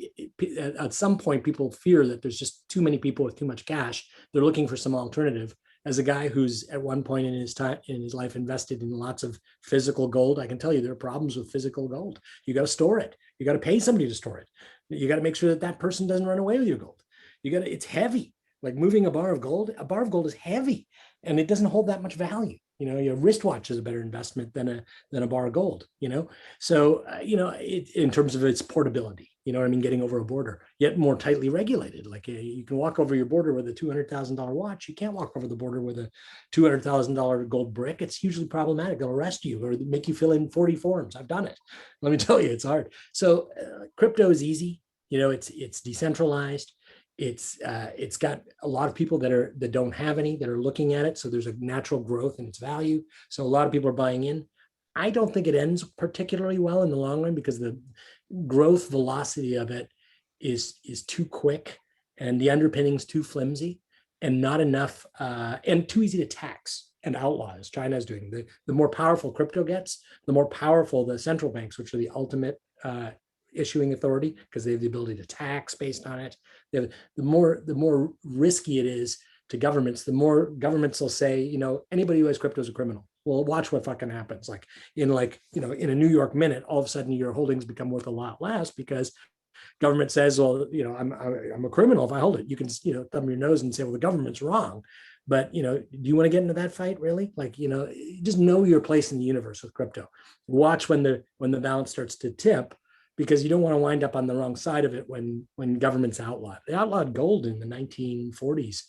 At some point, people fear that there's just too many people with too much cash. They're looking for some alternative. As a guy who's at one point in his life invested in lots of physical gold, I can tell you there are problems with physical gold. You got to store it. You got to pay somebody to store it. You got to make sure that person doesn't run away with your gold. It's heavy. Like moving a bar of gold is heavy, and it doesn't hold that much value. Your wristwatch is a better investment than a bar of gold. So in terms of its portability, what I mean, getting over a border, yet more tightly regulated. Like you can walk over your border with a $200,000 watch. You can't walk over the border with a $200,000 gold brick. It's hugely problematic. They'll arrest you or make you fill in 40 forms. I've done it. Let me tell you, it's hard. So crypto is easy. It's decentralized. It's got a lot of people that don't have any that are looking at it. So there's a natural growth in its value. So a lot of people are buying in. I don't think it ends particularly well in the long run because the growth velocity of it is too quick and the underpinnings too flimsy and not enough and too easy to tax and outlaw as China is doing. The more powerful crypto gets, the more powerful the central banks, which are the ultimate issuing authority, because they have the ability to tax based on it. The more risky it is to governments, the more governments will say, anybody who has crypto is a criminal. Well, watch what fucking happens. In a New York minute, all of a sudden your holdings become worth a lot less because government says, well, I'm a criminal if I hold it. You can, thumb your nose and say, well, the government's wrong. But, do you want to get into that fight really? Just know your place in the universe with crypto. Watch when the balance starts to tip, because you don't want to wind up on the wrong side of it when governments outlaw it. They outlawed gold in the 1940s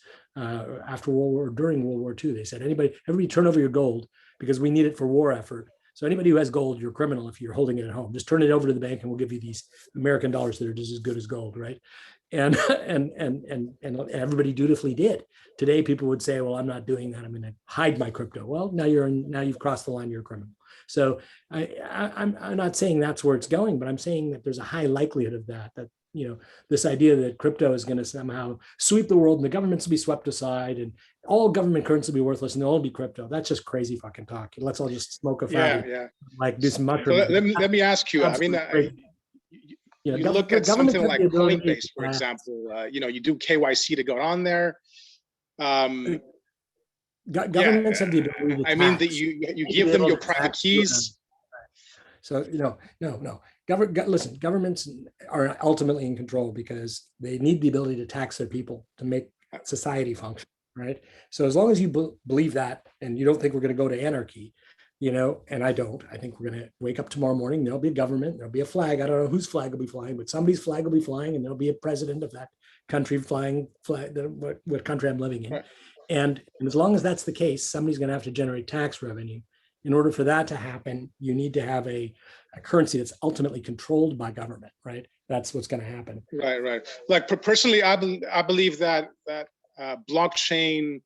during World War II. They said, everybody turn over your gold because we need it for war effort. So anybody who has gold, you're a criminal if you're holding it at home. Just turn it over to the bank and we'll give you these American dollars that are just as good as gold, right? And everybody dutifully did. Today, people would say, well, I'm not doing that. I'm going to hide my crypto. Well, now you've crossed the line, you're a criminal. So I'm not saying that's where it's going, but I'm saying that there's a high likelihood of that this idea that crypto is going to somehow sweep the world and the governments will be swept aside and all government currency will be worthless and they'll all be crypto. That's just crazy fucking talk. Let's all just smoke a fatty, do some mushrooms. So let me ask you, you look at something like Coinbase, for example, you do KYC to go on there. Governments have the ability to tax. That you give them your private keys. So no. Listen, governments are ultimately in control because they need the ability to tax their people to make society function, right? So as long as you believe that and you don't think we're going to go to anarchy, and I don't, I think we're going to wake up tomorrow morning, there'll be a government, there'll be a flag. I don't know whose flag will be flying, but somebody's flag will be flying and there'll be a president of that country flying what country I'm living in. Right. And as long as that's the case, somebody's going to have to generate tax revenue. In order for that to happen, you need to have a currency that's ultimately controlled by government, right? That's what's going to happen. Right. Like personally, I believe that blockchain.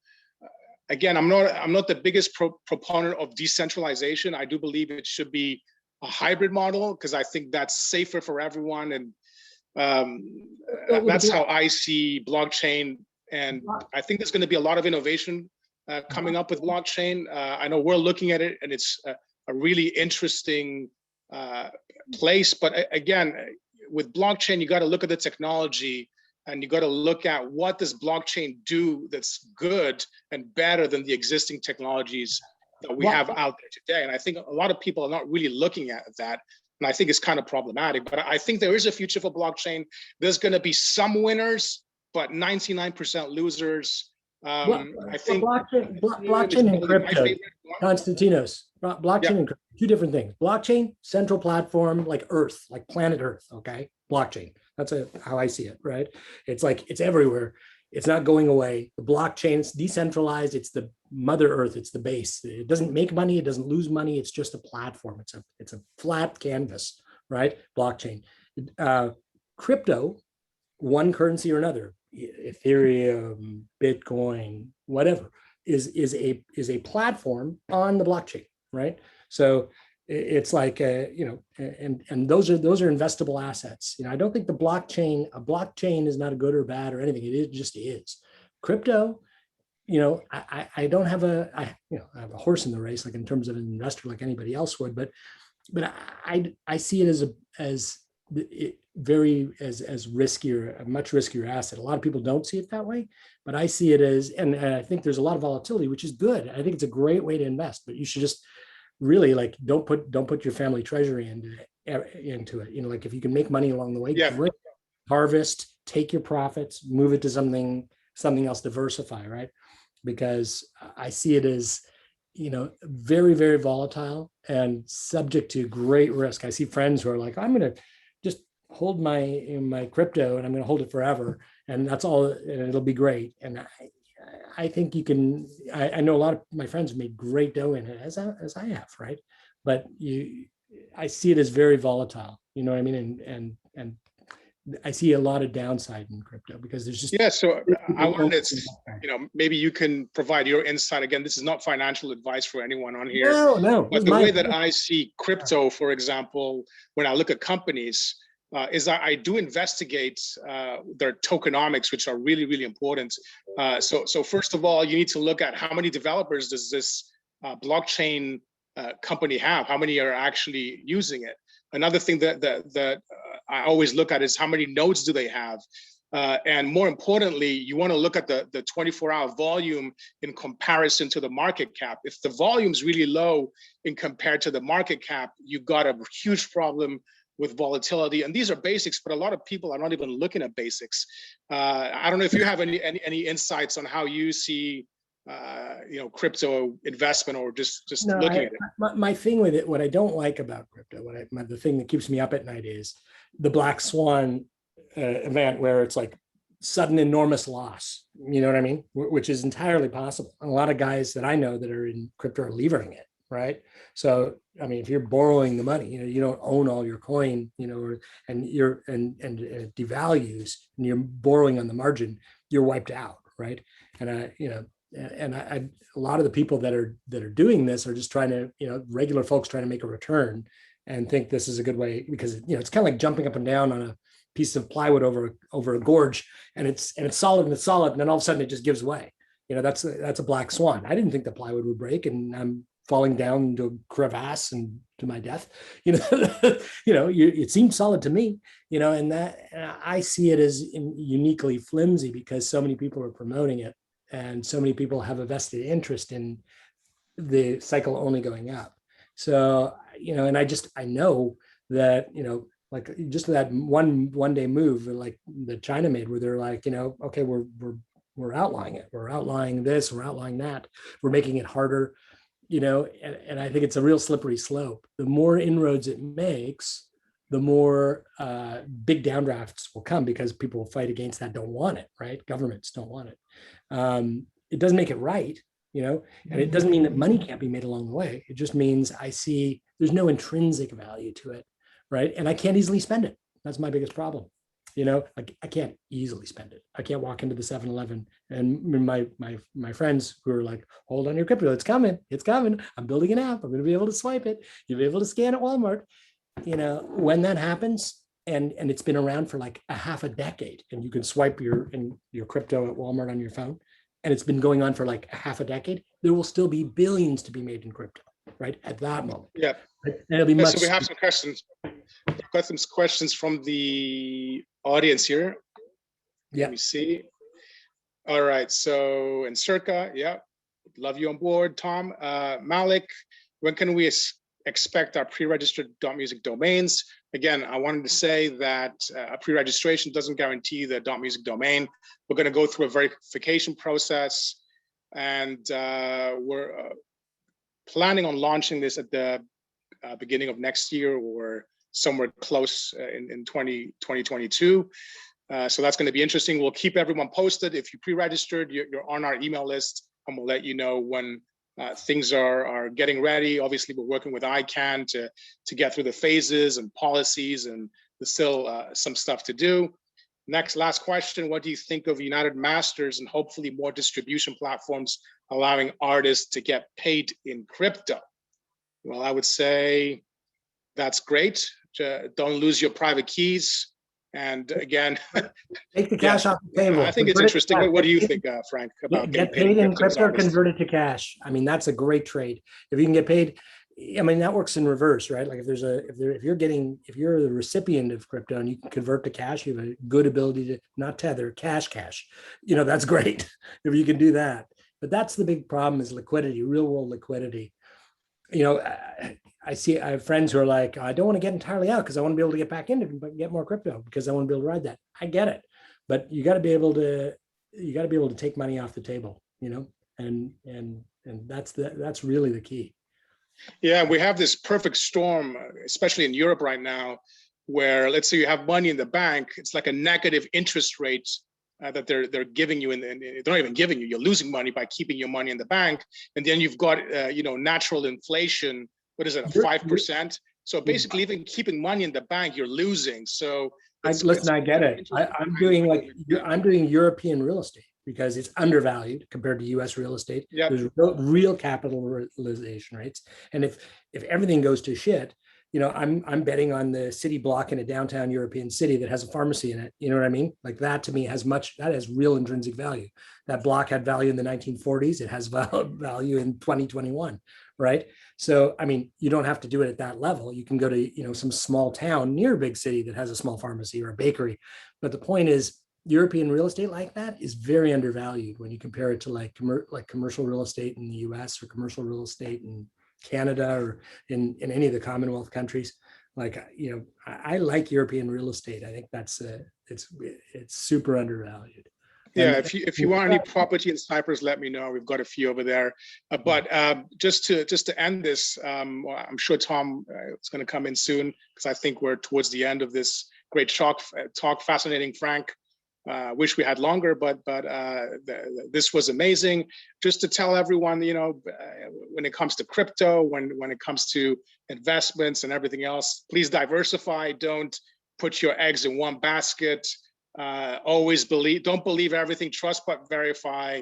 Again, I'm not the biggest proponent of decentralization. I do believe it should be a hybrid model because I think that's safer for everyone, and that's how I see blockchain. And I think there's going to be a lot of innovation coming up with blockchain. I know we're looking at it, and it's a really interesting place. But again, with blockchain, you got to look at the technology, and you got to look at what does blockchain do that's good and better than the existing technologies that we have out there today. And I think a lot of people are not really looking at that. And I think it's kind of problematic. But I think there is a future for blockchain. There's going to be some winners, but 99% losers. I think blockchain and crypto, Constantinos, blockchain and crypto, two different things. Blockchain, central platform, like Earth, like planet Earth. Okay, blockchain. That's how I see it. Right? It's everywhere. It's not going away. The blockchain, it's decentralized. It's the mother Earth. It's the base. It doesn't make money. It doesn't lose money. It's just a platform. It's a flat canvas. Right? Blockchain, crypto, one currency or another. Ethereum, Bitcoin, whatever is a platform on the blockchain, right? So it's like and those are investable assets. I don't think a blockchain is not a good or bad or anything. It just is. Crypto, I don't have I have a horse in the race, like in terms of an investor, like anybody else would, but I see it as riskier, a much riskier asset. A lot of people don't see it that way, but I see it as, and I think there's a lot of volatility, which is good. I think it's a great way to invest, but you should just really don't put your family treasury into it. Like if you can make money along the way, great. Harvest, take your profits, move it to something else, diversify, right? Because I see it as, very, very volatile and subject to great risk. I see friends who are like, I'm going to just hold my crypto and I'm going to hold it forever. And that's all, and it'll be great. And I think you can, I know a lot of my friends have made great dough in it, as I have, right? But I see it as very volatile, you know what I mean? And I see a lot of downside in crypto because there's just Yeah, so I wanted to, maybe you can provide your insight. Again, this is not financial advice for anyone on here. no. But the way that I see crypto, for example, when I look at companies, is I do investigate their tokenomics, which are really, really important. So first of all, you need to look at how many developers does this blockchain company have? How many are actually using it? Another thing that I always look at is how many nodes do they have? And more importantly, you want to look at the 24-hour volume in comparison to the market cap. If the volume's really low in compared to the market cap, you've got a huge problem with volatility. And these are basics, but a lot of people are not even looking at basics. I don't know if you have any insights on how you see crypto investment, or just looking at it. My thing with it, what I don't like about crypto, the thing that keeps me up at night is the black swan event where it's like sudden enormous loss, you know what I mean? Which is entirely possible. And a lot of guys that I know that are in crypto are levering it, right? So, I mean, if you're borrowing the money, you don't own all your coin, and it devalues and you're borrowing on the margin, you're wiped out, right? And a lot of the people that are doing this are just trying to, regular folks trying to make a return and think this is a good way, because it's kind of like jumping up and down on a piece of plywood over a gorge, and it's solid and then all of a sudden it just gives way. That's a black swan. I didn't think the plywood would break, and I'm falling down into a crevasse and to my death. It seemed solid to me. And I see it as uniquely flimsy because so many people are promoting it, and so many people have a vested interest in the cycle only going up. So, and I know that, like just that one day move like that China made, where they're like, okay, we're outlying it. We're outlying this, we're outlying that. We're making it harder, and I think it's a real slippery slope. The more inroads it makes, the more big downdrafts will come, because people will fight against that, don't want it, right? Governments don't want it. It doesn't make it right, and it doesn't mean that money can't be made along the way. It just means I see there's no intrinsic value to it, right? And I can't easily spend it. That's my biggest problem. I can't easily spend it. I can't walk into the 7-Eleven and my friends who are like, hold on your crypto, it's coming. I'm building an app. I'm going to be able to swipe it. You'll be able to scan at Walmart. When that happens, and it's been around for like a half a decade, and you can swipe your crypto at Walmart on your phone, and it's been going on for like a half a decade, there will still be billions to be made in crypto, right? At that moment. Yeah. And it'll be much. So we have some questions. We've got some questions from the audience here. Yeah. Let me see. All right. So, and Circa, yeah, love you on board, Tom. Malik, when can we expect our pre-registered .music domains? Again, I wanted to say that a pre-registration doesn't guarantee the .music domain. We're going to go through a verification process, and we're planning on launching this at the beginning of next year, or somewhere close in 2022. So that's going to be interesting. We'll keep everyone posted. If you pre-registered, you're on our email list, and we'll let you know when things are getting ready. Obviously, we're working with ICANN to get through the phases and policies, and there's still some stuff to do. Last question, what do you think of United Masters and hopefully more distribution platforms allowing artists to get paid in crypto? Well, I would say that's great. Don't lose your private keys. And again, take the cash off the table. I think it's interesting. What do you think, Frank, about get paid in crypto or convert it to cash? I mean, that's a great trade. If you can get paid, I mean, that works in reverse, right? Like if you're the recipient of crypto and you can convert to cash, you have a good ability to not tether cash. That's great if you can do that. But that's the big problem, is liquidity, real world liquidity. I have friends who are like, I don't want to get entirely out because I want to be able to get back into it, but get more crypto because I want to be able to ride that. I get it, but you got to be able to take money off the table, and And that's really the key. Yeah, we have this perfect storm, especially in Europe right now, where let's say you have money in the bank, it's like a negative interest rate that they're giving you, and they're not even giving you. You're losing money by keeping your money in the bank, and then you've got natural inflation. What is it, 5%? So basically, even keeping money in the bank, you're losing. So listen, I get it. I'm doing European real estate because it's undervalued compared to U.S. real estate. Yep. There's real capitalization rates, and if everything goes to shit, I'm betting on the city block in a downtown European city that has a pharmacy in it. You know what I mean? Like that to me has real intrinsic value. That block had value in the 1940s. It has value in 2021, right? So, I mean, you don't have to do it at that level. You can go to, some small town near a big city that has a small pharmacy or a bakery. But the point is, European real estate like that is very undervalued when you compare it to like commercial real estate in the US or commercial real estate in Canada or in any of the Commonwealth countries. Like, I like European real estate. I think that's it's super undervalued. Yeah, if you want any property in Cyprus, let me know. We've got a few over there. But just to end this, I'm sure Tom is going to come in soon because I think we're towards the end of this great talk. Fascinating, Frank. Wish we had longer, but this was amazing. Just to tell everyone, when it comes to crypto, when it comes to investments and everything else, please diversify. Don't put your eggs in one basket. Always don't believe everything. Trust but verify.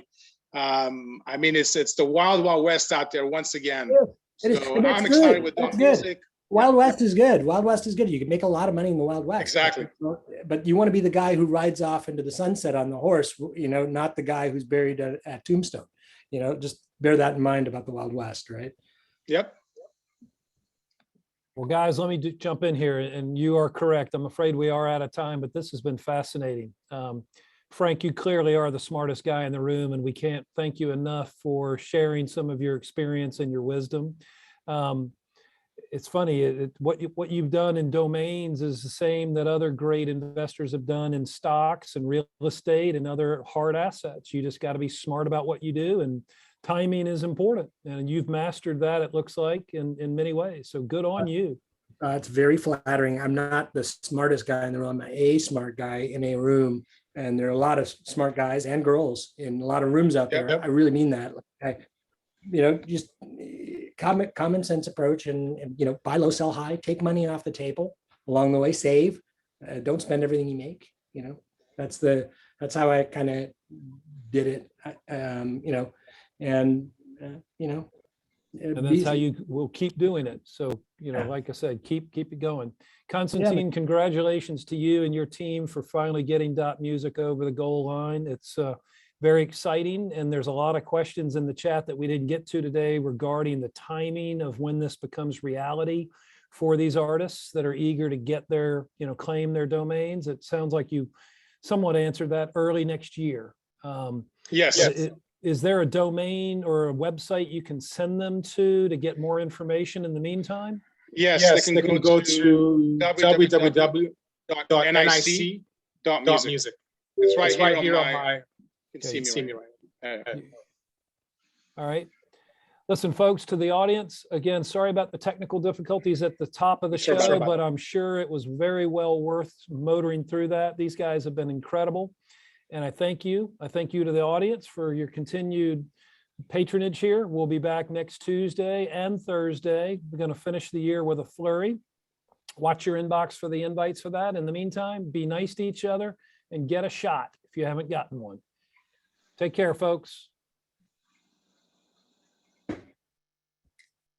I mean, it's the wild west out there once again. Yeah, so I'm excited with that music. Wild West is good. Wild West is good. You can make a lot of money in the Wild West. Exactly. But you want to be the guy who rides off into the sunset on the horse, not the guy who's buried at Tombstone. Just bear that in mind about the Wild West, right? Yep. Well, guys, let me jump in here, and you are correct. I'm afraid we are out of time, but this has been fascinating. Frank, you clearly are the smartest guy in the room, and we can't thank you enough for sharing some of your experience and your wisdom. It's funny, what you've done in domains is the same that other great investors have done in stocks and real estate and other hard assets. You just got to be smart about what you do, and timing is important. And you've mastered that, it looks like, in many ways. So good on you. It's very flattering. I'm not the smartest guy in the room. I'm a smart guy in a room. And there are a lot of smart guys and girls in a lot of rooms out there. Yep. I really mean that. Just common sense approach and buy low, sell high, take money off the table along the way, save, don't spend everything you make. That's how I kind of did it. And that's how you will keep doing it. So, like I said, keep it going. Constantine, congratulations to you and your team for finally getting .music over the goal line. It's very exciting. And there's a lot of questions in the chat that we didn't get to today regarding the timing of when this becomes reality for these artists that are eager to get their, claim their domains. It sounds like you somewhat answered that early next year. Yes. Is there a domain or a website you can send them to get more information in the meantime? Yes, they can go to www.nic.music. It's right here on my. You can see me right. All right. Listen, folks, to the audience, again, sorry about the technical difficulties at the top of the show, but I'm sure it was very well worth motoring through that. These guys have been incredible. And I thank you. I thank you to the audience for your continued patronage here. We'll be back next Tuesday and Thursday. We're going to finish the year with a flurry. Watch your inbox for the invites for that. In the meantime, be nice to each other and get a shot if you haven't gotten one. Take care, folks.